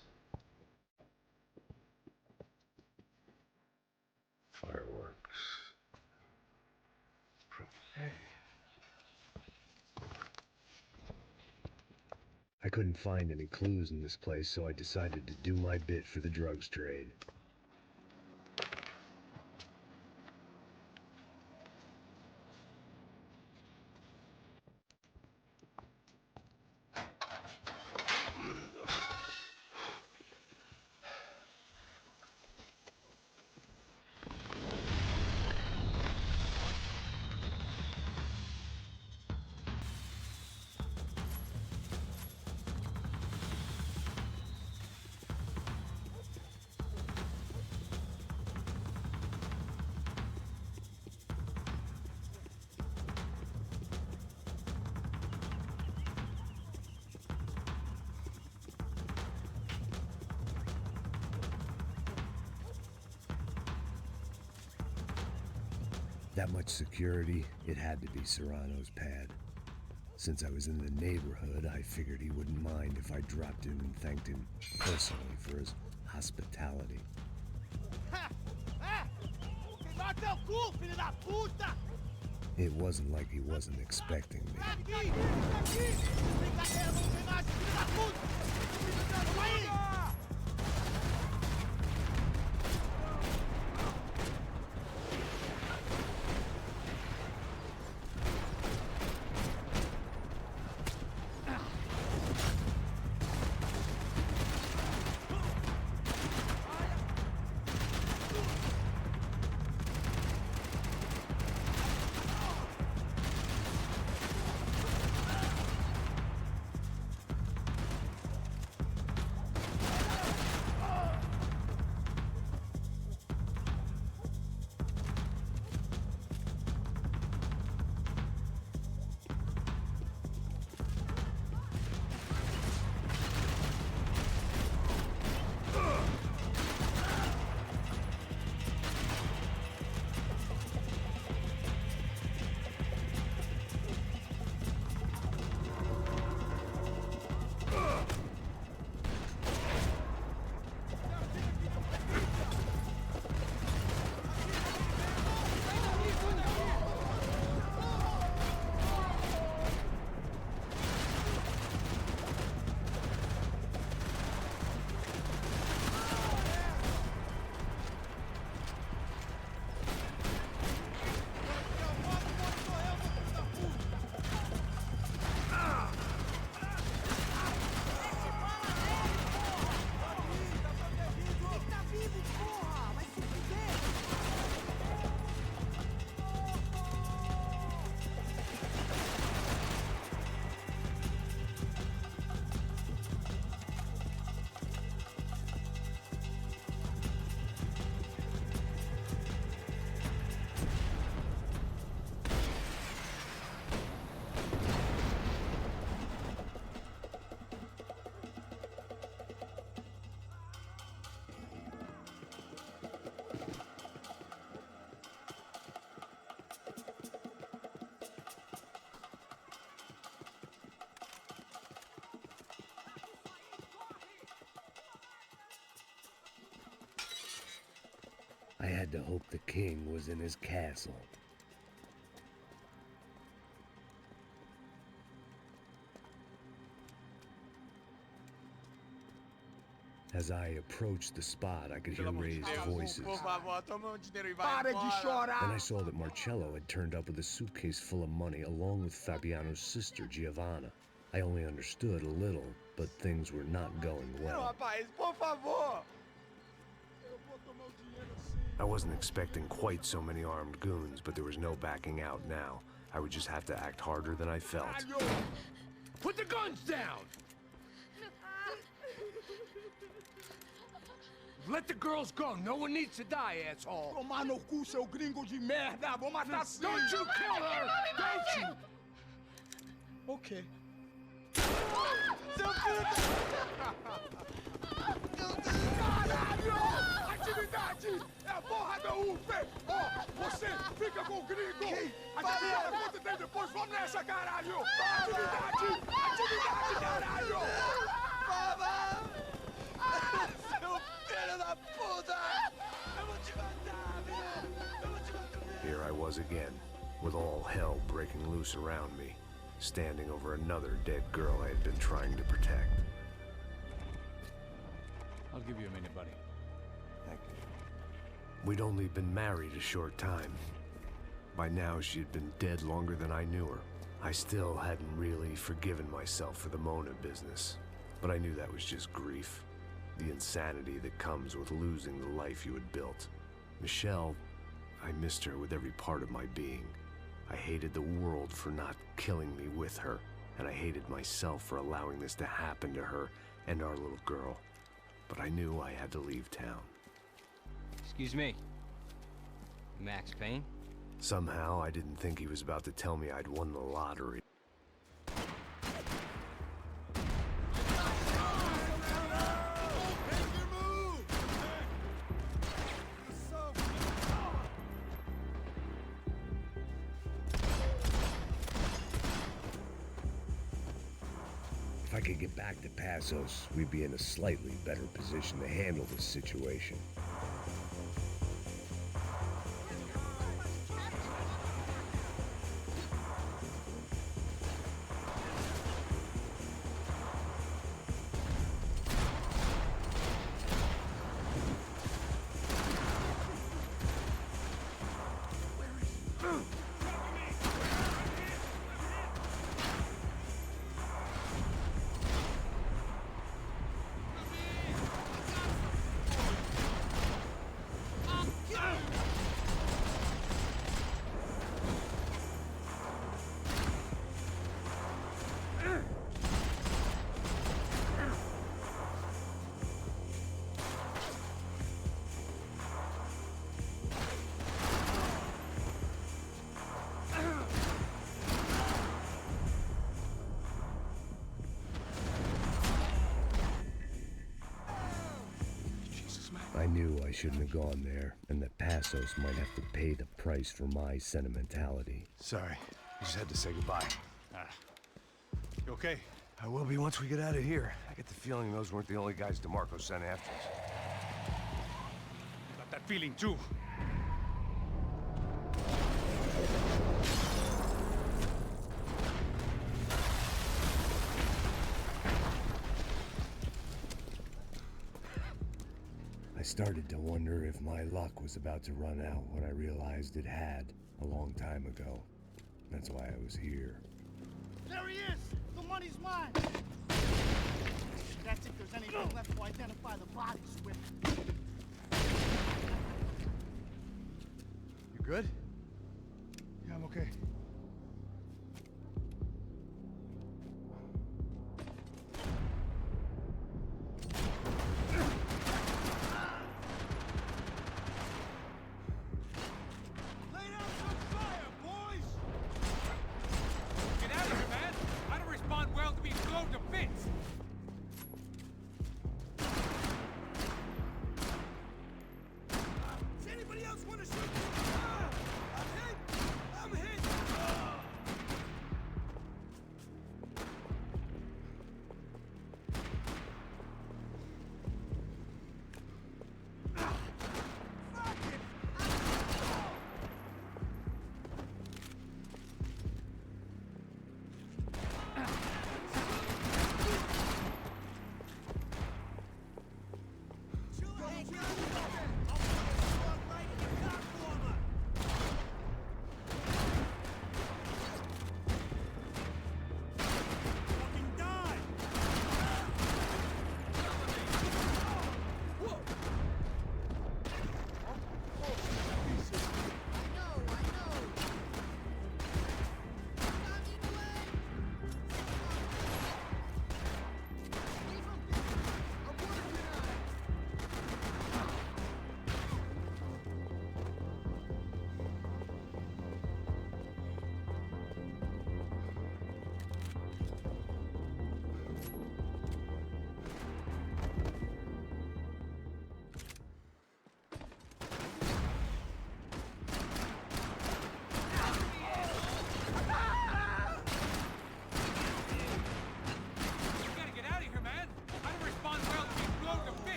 Fireworks. Hey. I couldn't find any clues in this place, so I decided to do my bit for the drugs trade. That much security, it had to be Serrano's pad. Since I was in the neighborhood, I figured he wouldn't mind if I dropped in and thanked him personally for his hospitality. It wasn't like he wasn't expecting me. I had to hope the king was in his castle. As I approached the spot, I could hear raised voices. Por favor, toma dinheiro e vai Para de embora. chorar! Then I saw that Marcello had turned up with a suitcase full of money, along with Fabiano's sister, Giovanna. I only understood a little, but things were not going Não, well. rapaz, por favor. I wasn't expecting quite so many armed goons, but there was no backing out now. I would just have to act harder than I felt. Put the guns down! Let the girls go. No one needs to die, asshole. Tomar no cu, seu gringo de merda! Vou matar sim! Don't you kill her! Don't you! Ok. Seu filho Caralho! Atividade! É a porra da UFE! Ó, você fica com o gringo! Adivinha quanto tem depois? Vamos nessa, caralho! Atividade! Atividade, caralho! Baba! Seu filho da puta! Eu vou te matar, meu! Eu vou te matar! Here I was again, with all hell breaking loose around me, standing over another dead girl I had been trying to protect. I'll give you a minute, buddy. Thank you. We'd only been married a short time. By now, she had been dead longer than I knew her. I still hadn't really forgiven myself for the Mona business, but I knew that was just grief. The insanity that comes with losing the life you had built. Michelle, I missed her with every part of my being. I hated the world for not killing me with her, and I hated myself for allowing this to happen to her and our little girl. But I knew I had to leave town. Excuse me. Max Payne? Somehow, I didn't think he was about to tell me I'd won the lottery. If I could get back to Passos, we'd be in a slightly better position to handle this situation. I knew I shouldn't have gone there, and that Passos might have to pay the price for my sentimentality. Sorry, I just had to say goodbye. You okay? I will be once we get out of here. I get the feeling those weren't the only guys DeMarco sent after us. Got that feeling too. I started to wonder if my luck was about to run out when I realized it had a long time ago. That's why I was here. There he is! The money's mine! That's if there's anything left to identify the bodies with. You good? Yeah, I'm okay.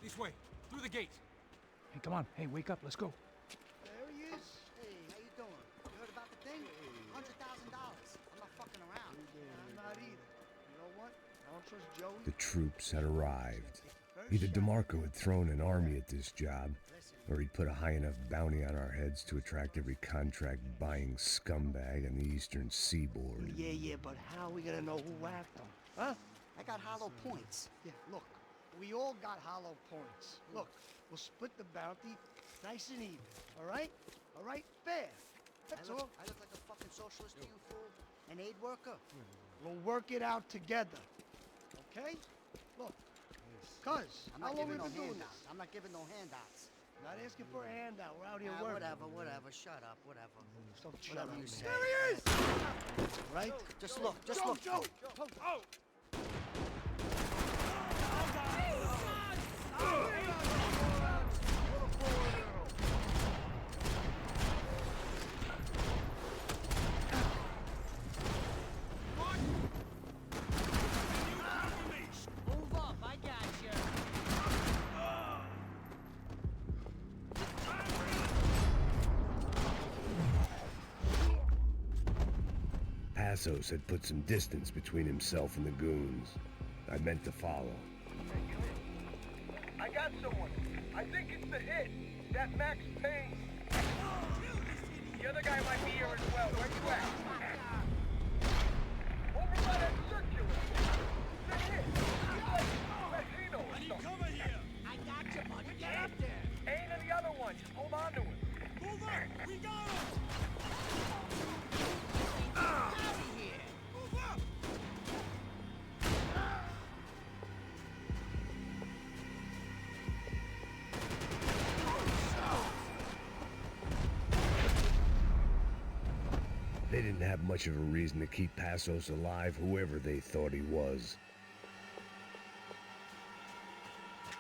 This way, through the gate. Hey, come on. Hey, wake up. Let's go. There he is. Hey, how you doing? You heard about the thing? $100,000. I'm not fucking around. I'm not either. You know what? I don't trust Joey. The troops had arrived. Either DeMarco had thrown an army at this job, or he'd put a high enough bounty on our heads to attract every contract-buying scumbag on the eastern seaboard. Yeah, but how are we gonna know who whacked them? Huh? I got hollow points. Yeah, look, we all got hollow points. Look, we'll split the bounty nice and even, all right? All right? Fair. That's all. I look like a fucking socialist to you, fool? An aid worker? We'll work it out together, okay? Look, cuz, how long we been doing this? I'm not giving no handouts. Not asking for a handout. We're out here working. Whatever. Shut up. Whatever. Shut up. There he is! Right? Just look. Joe! Oh! Move up, I got you. Passos had put some distance between himself and the goons. I meant to follow. I got someone. I think it's the hit. That Max Payne. The other guy might be here as well. Where you at? Over by that circular. The hit. He's like Latino or something. I got you, buddy. Get up there. Ain't any other one. Just hold on to him. Move up. We got him. Out of here. Move up. They didn't have much of a reason to keep Passos alive, whoever they thought he was.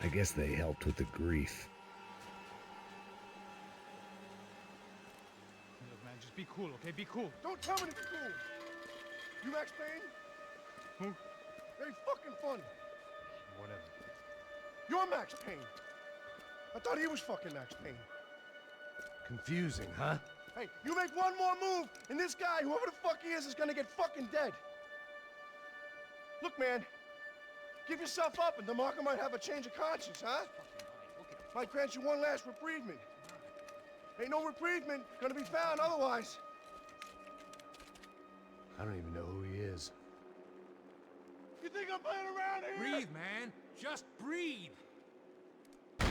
I guess they helped with the grief. Look, man, just be cool, okay? Be cool. Don't tell me to be cool. You Max Payne? Who? Very fucking funny. Whatever. You're Max Payne. I thought he was fucking Max Payne. Confusing, huh? Hey, you make one more move, and this guy, whoever the fuck he is gonna get fucking dead. Look, man, give yourself up, and DeMarco might have a change of conscience, huh? Might grant you one last reprievement. Ain't no reprievement gonna be found otherwise. I don't even know who he is. You think I'm playing around here? Breathe, man. Just breathe. I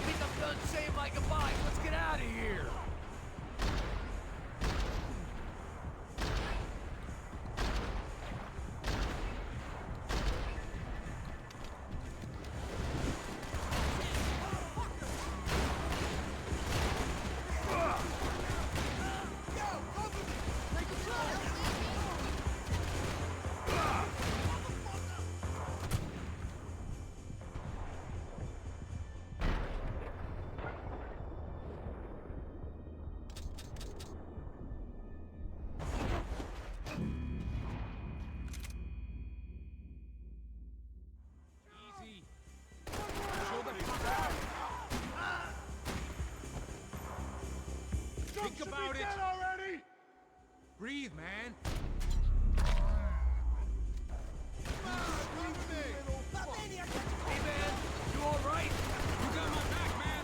think I'm done saying my goodbyes. Let's get out of here. Easy. Show the fuck out. Think about it. Already? Breathe, man. Hey, man, you all right? You got my back, man.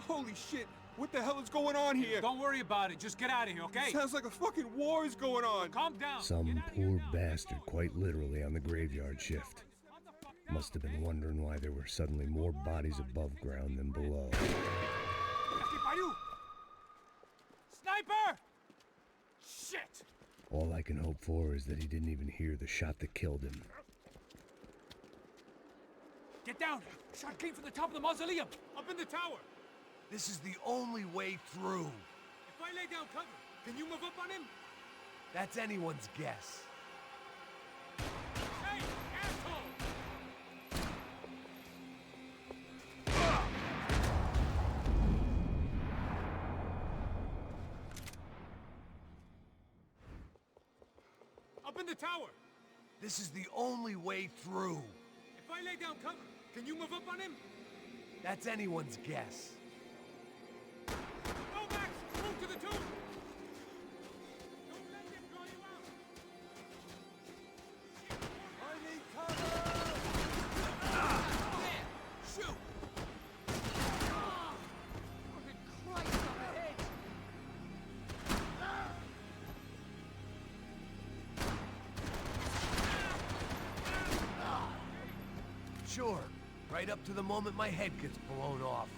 Holy shit! What the hell is going on here? Don't worry about it. Just get out of here, okay? Sounds like a fucking war is going on. Calm down. Some poor bastard, quite literally, on the graveyard shift. Must have been wondering why there were suddenly more bodies above ground than below. Sniper! Shit! All I can hope for is that he didn't even hear the shot that killed him. Get down! Shot came from the top of the mausoleum! Up in the tower! This is the only way through. If I lay down cover, can you move up on him? That's anyone's guess. Hey, asshole! Up in the tower! This is the only way through. If I lay down cover, can you move up on him? That's anyone's guess. Go, Max! Move to the tomb! Don't let him draw you out! I need cover! Shoot! Fucking Christ on the head! Sure. Right up to the moment my head gets blown off.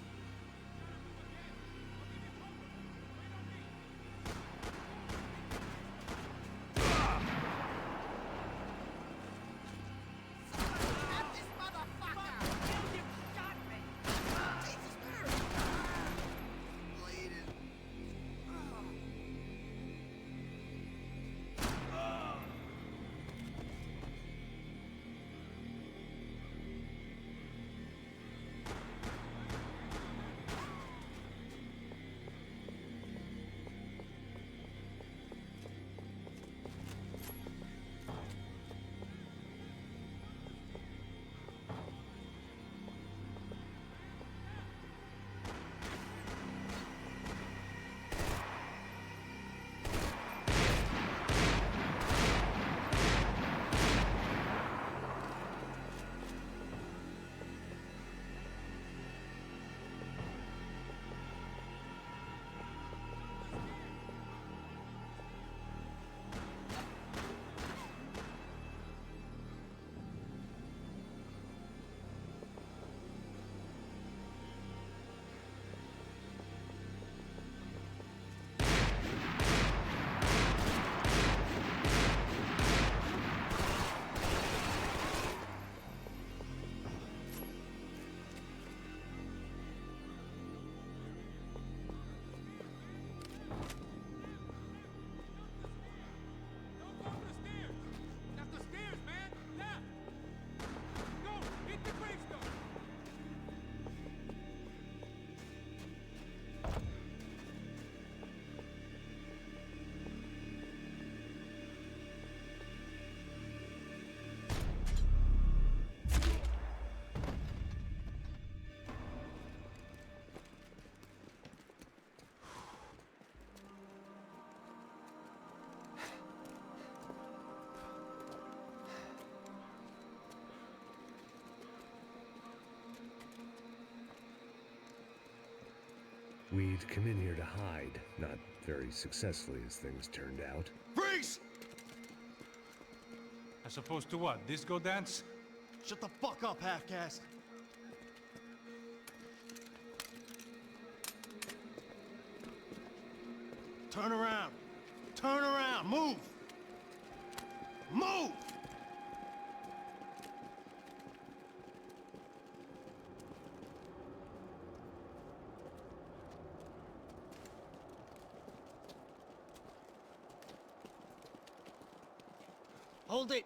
We'd come in here to hide, not very successfully as things turned out. Freeze! As opposed to what? Disco dance? Shut the fuck up, half-caste. Turn around. Turn around. Move. Move! Hold it!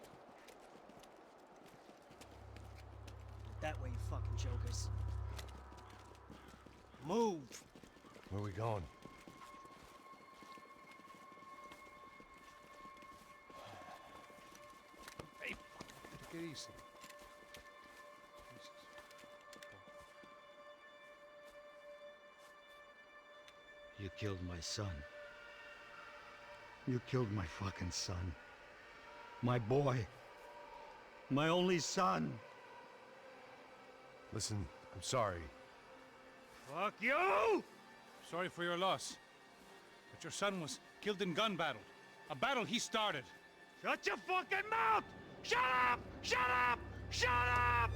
That way, you fucking jokers. Move! Where are we going? Hey, take it easy. You killed my son. You killed my fucking son. My boy. My only son. Listen, I'm sorry. Fuck you! Sorry for your loss. But your son was killed in gun battle. A battle he started. Shut your fucking mouth! Shut up! Shut up! Shut up!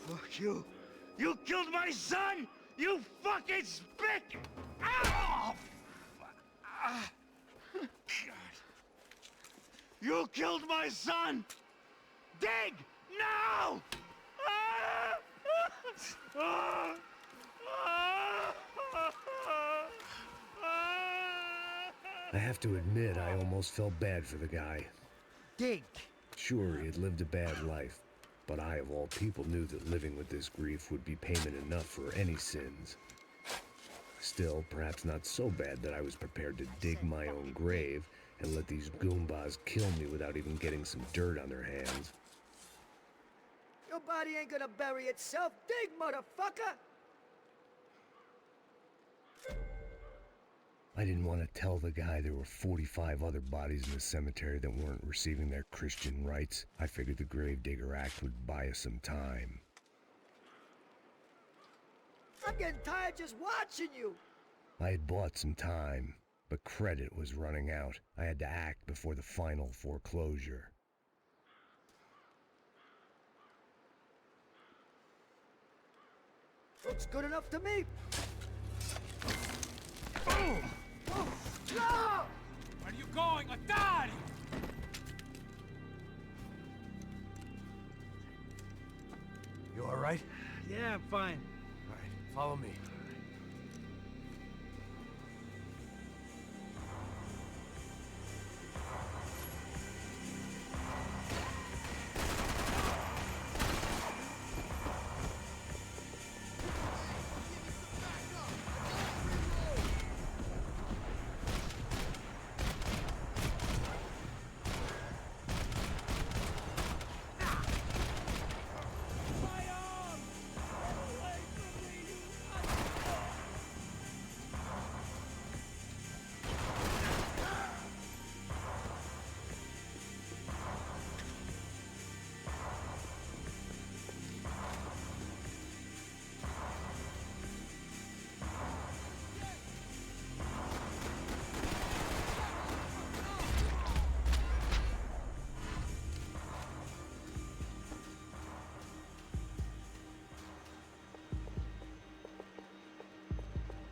Fuck you. You killed my son! You fucking spick! Ah! You killed my son! Dig! Now! I have to admit, I almost felt bad for the guy. Dig! Sure, he had lived a bad life, but I, of all people, knew that living with this grief would be payment enough for any sins. Still, perhaps not so bad that I was prepared to dig my own grave and let these goombas kill me without even getting some dirt on their hands. Your body ain't gonna bury itself. Dig, motherfucker! I didn't want to tell the guy there were 45 other bodies in the cemetery that weren't receiving their Christian rites. I figured the Gravedigger Act would buy us some time. I'm getting tired just watching you. I had bought some time, but credit was running out. I had to act before the final foreclosure. Looks good enough to me. Boom! Oh, no! Where are you going? Atari! You all right? Yeah, I'm fine. All right, follow me.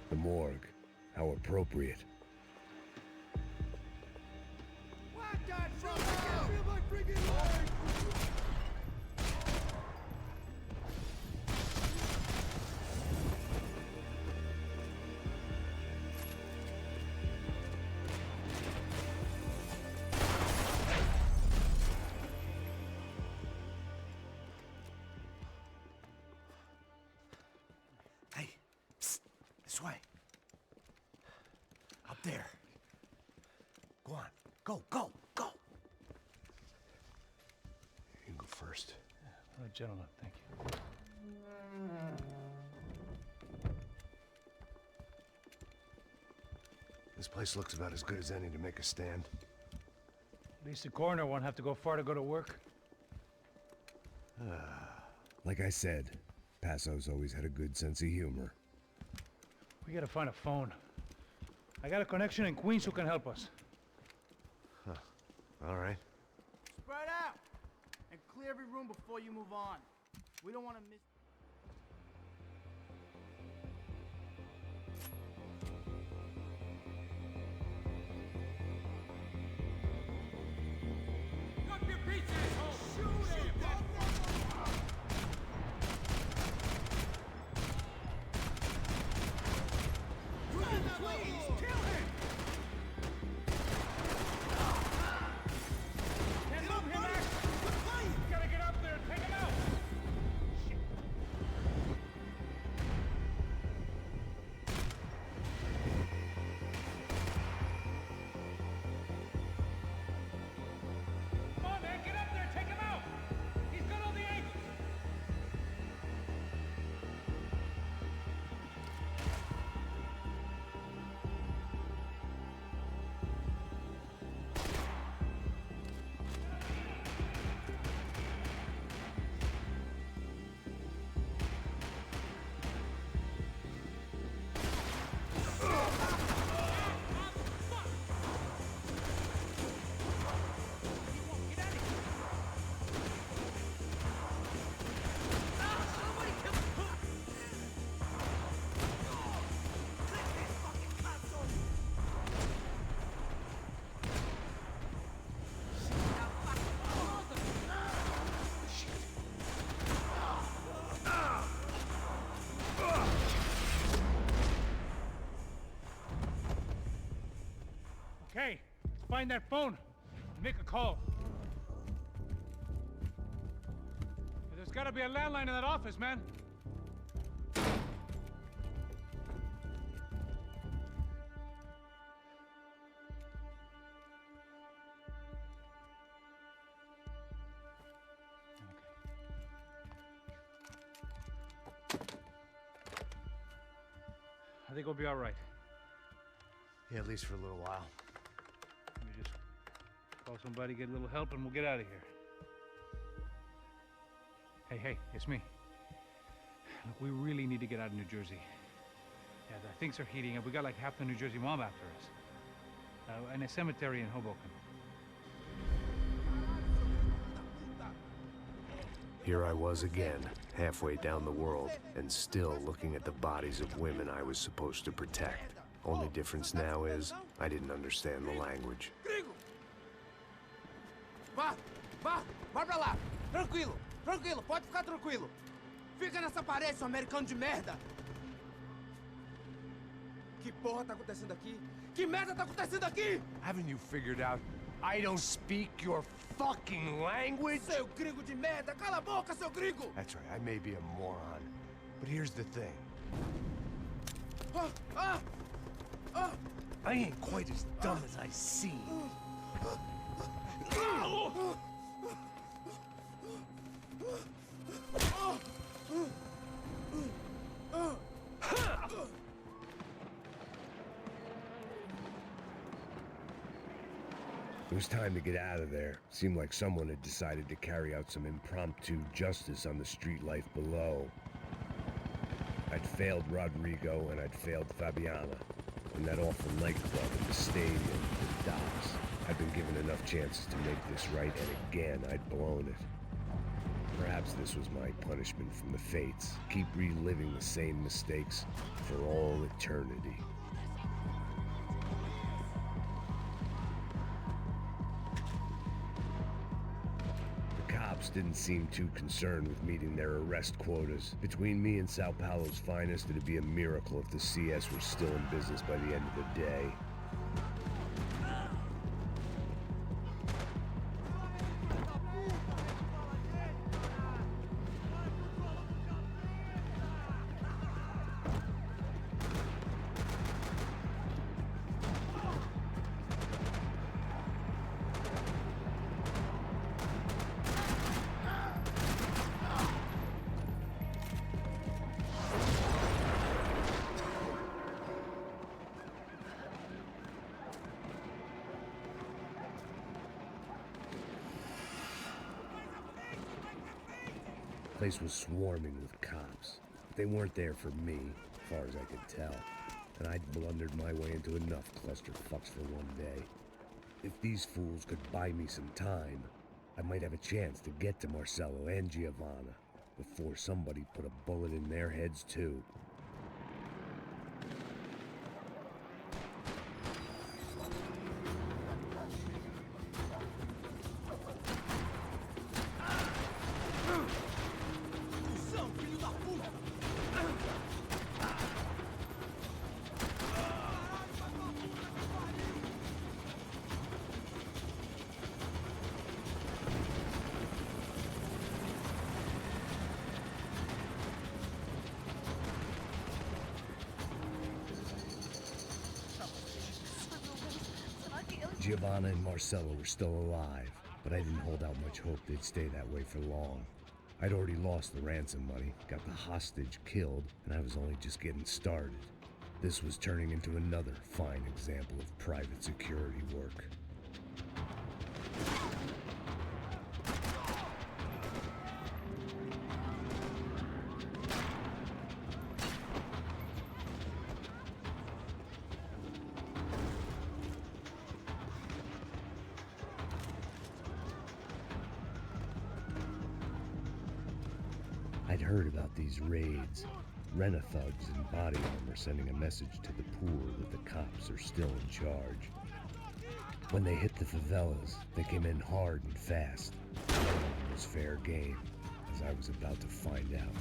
The morgue. How appropriate. Whack that son! I can't feel my freaking leg! Hey, psst, this way. Up there. Go on. Go, go, go. You can go first. All right, gentlemen, thank you. This place looks about as good as any to make a stand. At least the coroner won't have to go far to go to work. Like I said, Passo's always had a good sense of humor. We gotta find a phone. I got a connection in Queens who can help us. Huh. All right. Spread out and clear every room before you move on. We don't want to miss. Up your beats, asshole! Shoot him! Please, kill him! Can't move him, Max! Gotta get up there and take him out! Shit. Okay, find that phone and make a call. There's gotta be a landline in that office, man. I think we'll be all right. Yeah, at least for a little while. Let me just call somebody, get a little help, and we'll get out of here. Hey, it's me. Look, we really need to get out of New Jersey. Yeah, things are heating up. We got like half the New Jersey mob after us. And a cemetery in Hoboken. Here I was again, halfway down the world, and still looking at the bodies of women I was supposed to protect. Only difference now is, I didn't understand the language. Gringo! Vai pra lá! Tranquilo, pode ficar tranquilo. Fica nessa parede, seu americano de merda! Que porra tá acontecendo aqui? Que merda tá acontecendo aqui? Haven't you figured out I don't speak your fucking language? Seu gringo de merda! Cala a boca, seu gringo! That's right, I may be a moron, but here's the thing. I ain't quite as dumb as I seem. It was time to get out of there. Seemed like someone had decided to carry out some impromptu justice on the street life below. I'd failed Rodrigo and I'd failed Fabiana. In that awful nightclub, in the stadium, the docks. I'd been given enough chances to make this right, and again, I'd blown it. Perhaps this was my punishment from the fates. Keep reliving the same mistakes for all eternity. The cops didn't seem too concerned with meeting their arrest quotas. Between me and Sao Paulo's finest, it'd be a miracle if the CS were still in business by the end of the day. The place was swarming with cops. They weren't there for me, as far as I could tell, and I'd blundered my way into enough clusterfucks for one day. If these fools could buy me some time, I might have a chance to get to Marcello and Giovanna before somebody put a bullet in their heads too. Giovanna and Marcello were still alive, but I didn't hold out much hope they'd stay that way for long. I'd already lost the ransom money, got the hostage killed, and I was only just getting started. This was turning into another fine example of private security work. I'd heard about these raids. Rent-a-thugs in body armor sending a message to the poor that the cops are still in charge. When they hit the favelas, they came in hard and fast. None of it was fair game, as I was about to find out.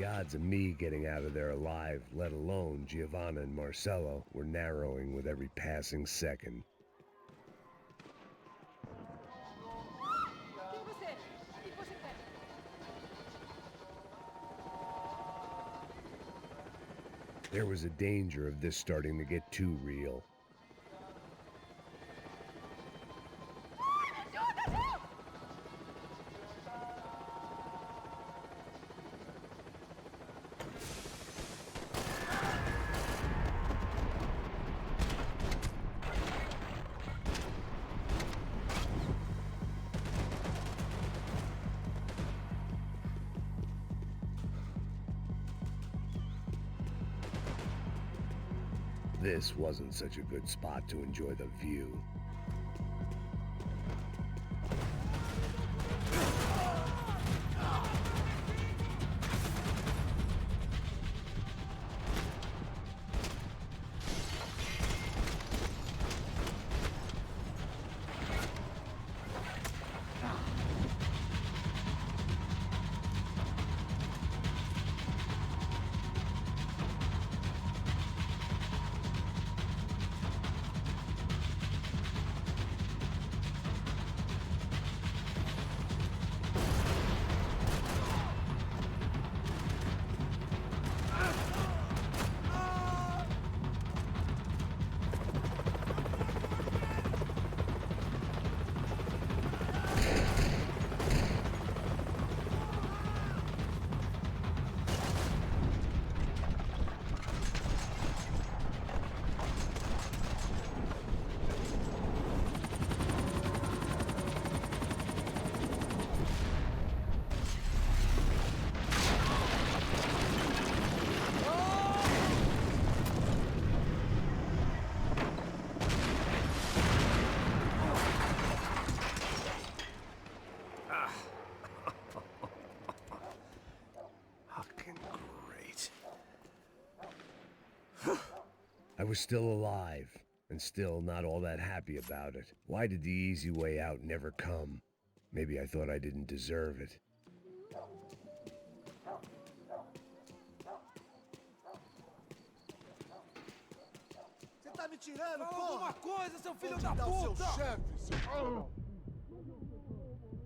The odds of me getting out of there alive, let alone Giovanna and Marcello, were narrowing with every passing second. There was a danger of this starting to get too real. This wasn't such a good spot to enjoy the view. I was still alive, and still not all that happy about it. Why did the easy way out never come? Maybe I thought I didn't deserve it. Você tá me tirando, porra? Fala alguma coisa, seu filho da puta! Seu chefe, seu...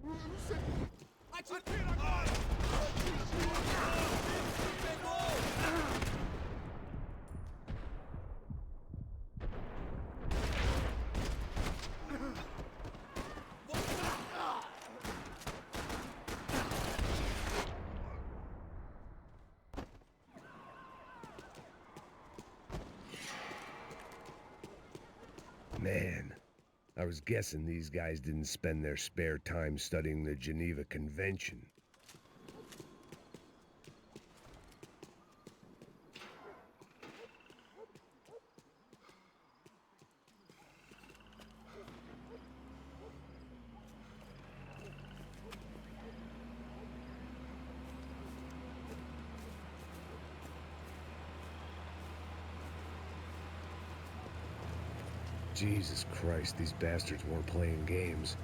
Não sei... Atira agora! Pegou! Man, I was guessing these guys didn't spend their spare time studying the Geneva Convention. Jesus Christ, these bastards weren't playing games.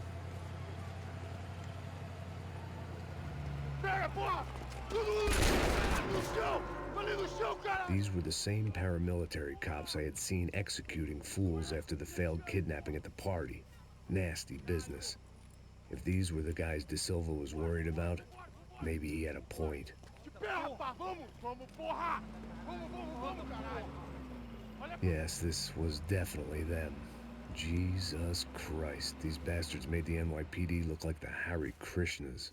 These were the same paramilitary cops I had seen executing fools after the failed kidnapping at the party. Nasty business. If these were the guys De Silva was worried about, maybe he had a point. Yes, this was definitely them. Jesus Christ, these bastards made the NYPD look like the Hare Krishnas.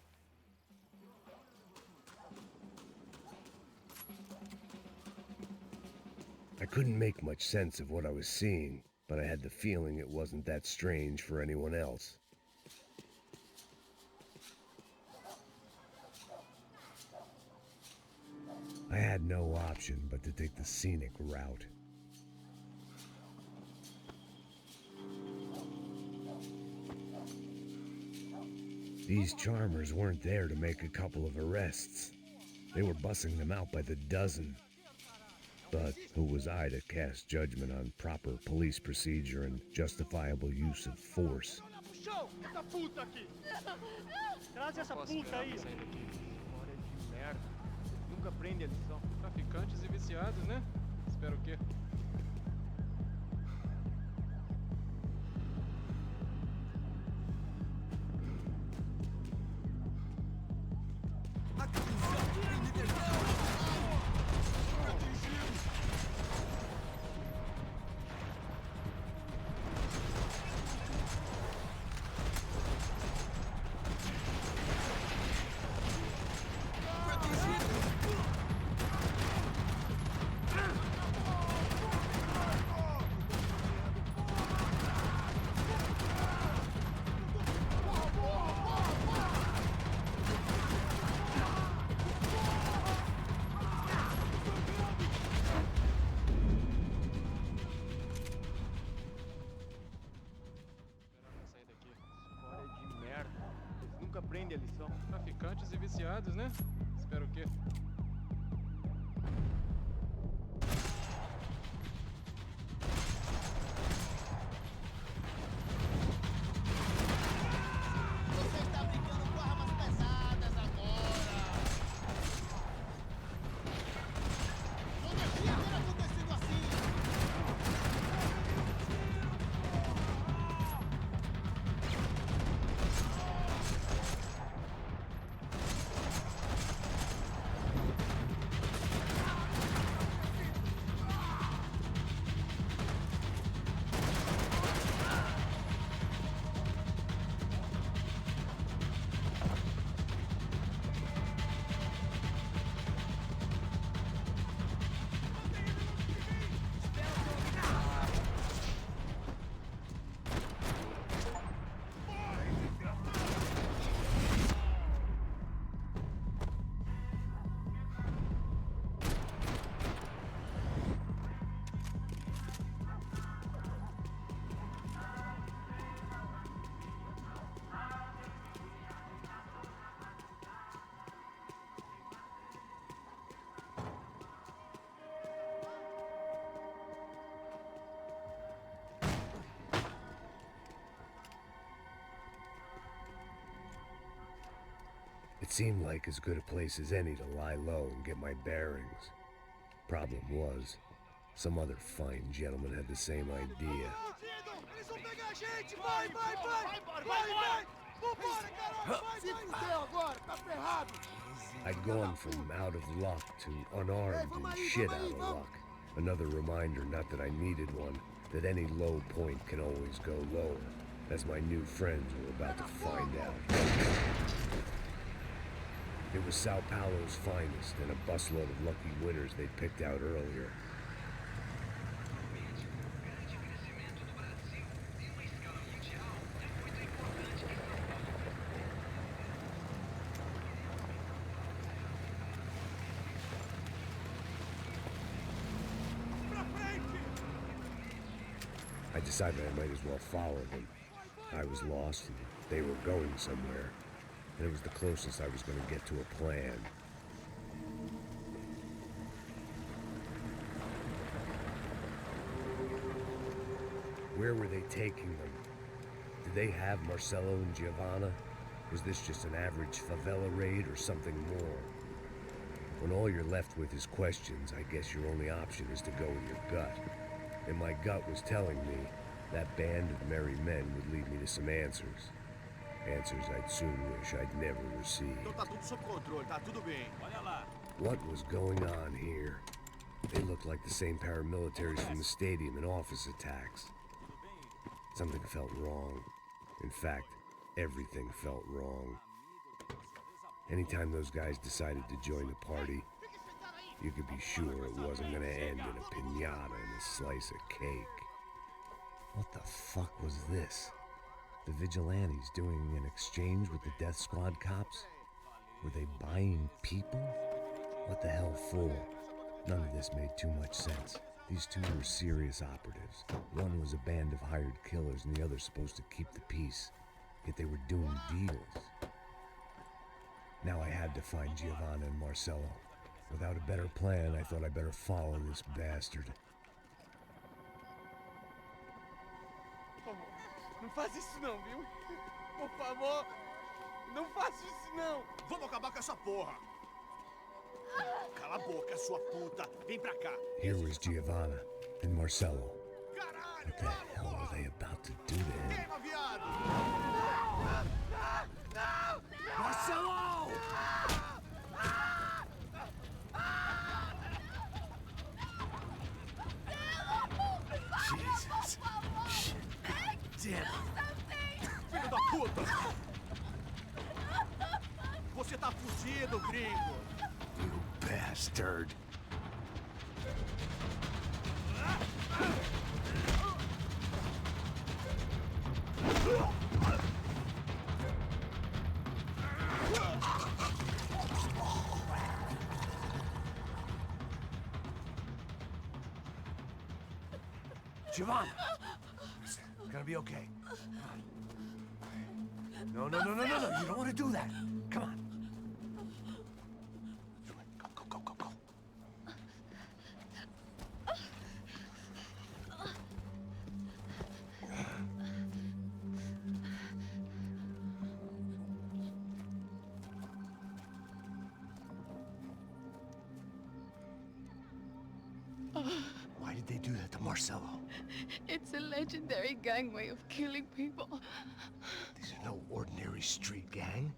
I couldn't make much sense of what I was seeing, but I had the feeling it wasn't that strange for anyone else. I had no option but to take the scenic route. These charmers weren't there to make a couple of arrests. They were bussing them out by the dozen. But who was I to cast judgment on proper police procedure and justifiable use of force? nunca aprende a lição. Traficantes e viciados, né? Espera o quê? Nunca aprende a lição. Traficantes e viciados, né? Espera o quê? Você está brincando com armas pesadas agora! Não devia ter acontecido assim! It seemed like as good a place as any to lie low and get my bearings. Problem was, some other fine gentleman had the same idea. Eles vão pegar a gente! Vai, vai, vai! Vai, vai! Vambora, caralho! Vai, se fudeu agora! Tá ferrado! I'd gone from out of luck to unarmed and shit out of luck. Another reminder, not that I needed one, that any low point can always go lower, as my new friends were about to find out. It was Sao Paulo's finest and a busload of lucky winners they'd picked out earlier. I decided I might as well follow them. I was lost and they were going somewhere. And it was the closest I was going to get to a plan. Where were they taking them? Did they have Marcelo and Giovanna? Was this just an average favela raid or something more? When all you're left with is questions, I guess your only option is to go with your gut. And my gut was telling me that band of merry men would lead me to some answers. Answers I'd soon wish I'd never received. Então tá tudo sob controle, tá tudo bem. Olha lá. What was going on here? They looked like the same paramilitaries from the stadium in office attacks. Something felt wrong. In fact, everything felt wrong. Anytime those guys decided to join the party, you could be sure it wasn't gonna end in a piñata and a slice of cake. What the fuck was this? The vigilantes doing an exchange with the death squad cops? Were they buying people? What the hell for? None of this made too much sense. These two were serious operatives. One was a band of hired killers and the other supposed to keep the peace. Yet they were doing deals. Now I had to find Giovanna and Marcelo. Without a better plan, I thought I'd better follow this bastard. Não faz isso não, viu? Por favor, não faça isso não! Vamos acabar com essa porra! Cala a boca, sua puta. Vem pra cá. Here was Giovanna and Marcello. What the hell were they about to do to him? Queima, viado! Marcelo! Jesus. Shit. Damn. Filho da puta! Você tá fudido, gringo! You bastard. Giovanna! It's gonna be okay. No. You don't want to do that. Come on. Go. Why did they do that to Marcello? It's a legendary gang way of killing people. These are no ordinary street gang.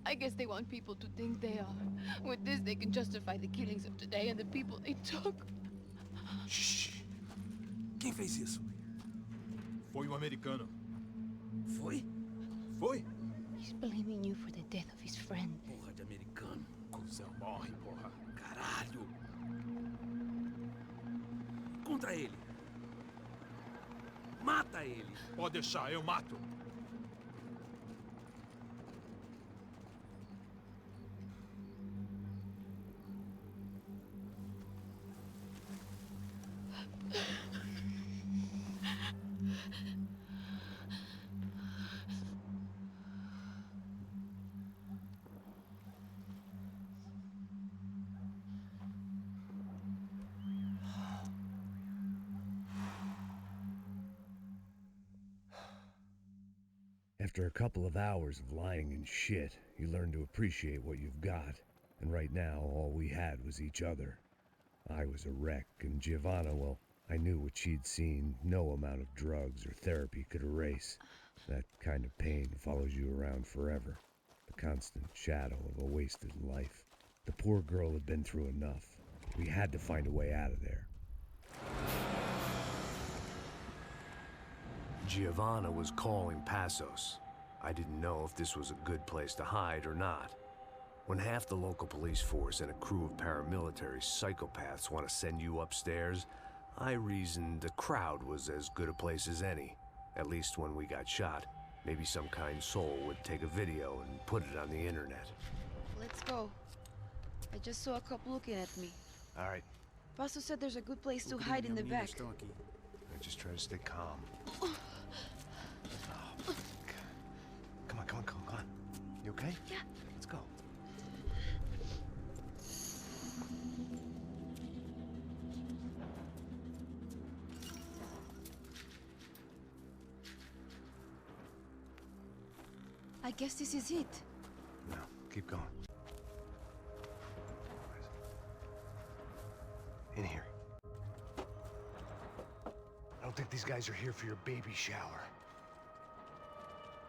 I guess they want people to think they are. With this, they can justify the killings of today and the people they took. Shh. Quem fez isso? Foi um americano. Foi? Foi? He's blaming you for the death of his friend. Porra de americano. Cusão, morre, porra. Caralho. Contra ele. Mata ele. Pode deixar, eu mato. After a couple of hours of lying and shit, you learn to appreciate what you've got. And right now, all we had was each other. I was a wreck, and Giovanna, well, I knew what she'd seen no amount of drugs or therapy could erase. That kind of pain follows you around forever. The constant shadow of a wasted life. The poor girl had been through enough. We had to find a way out of there. Giovanna was calling Passos. I didn't know if this was a good place to hide or not. When half the local police force and a crew of paramilitary psychopaths want to send you upstairs, I reasoned the crowd was as good a place as any. At least when we got shot, maybe some kind soul would take a video and put it on the internet. Let's go. I just saw a couple looking at me. All right, Paso said there's a good place to hide in the back. I just try to stay calm. Come on. You okay? Yeah. Let's go. I guess this is it. No, keep going. In here. I don't think these guys are here for your baby shower.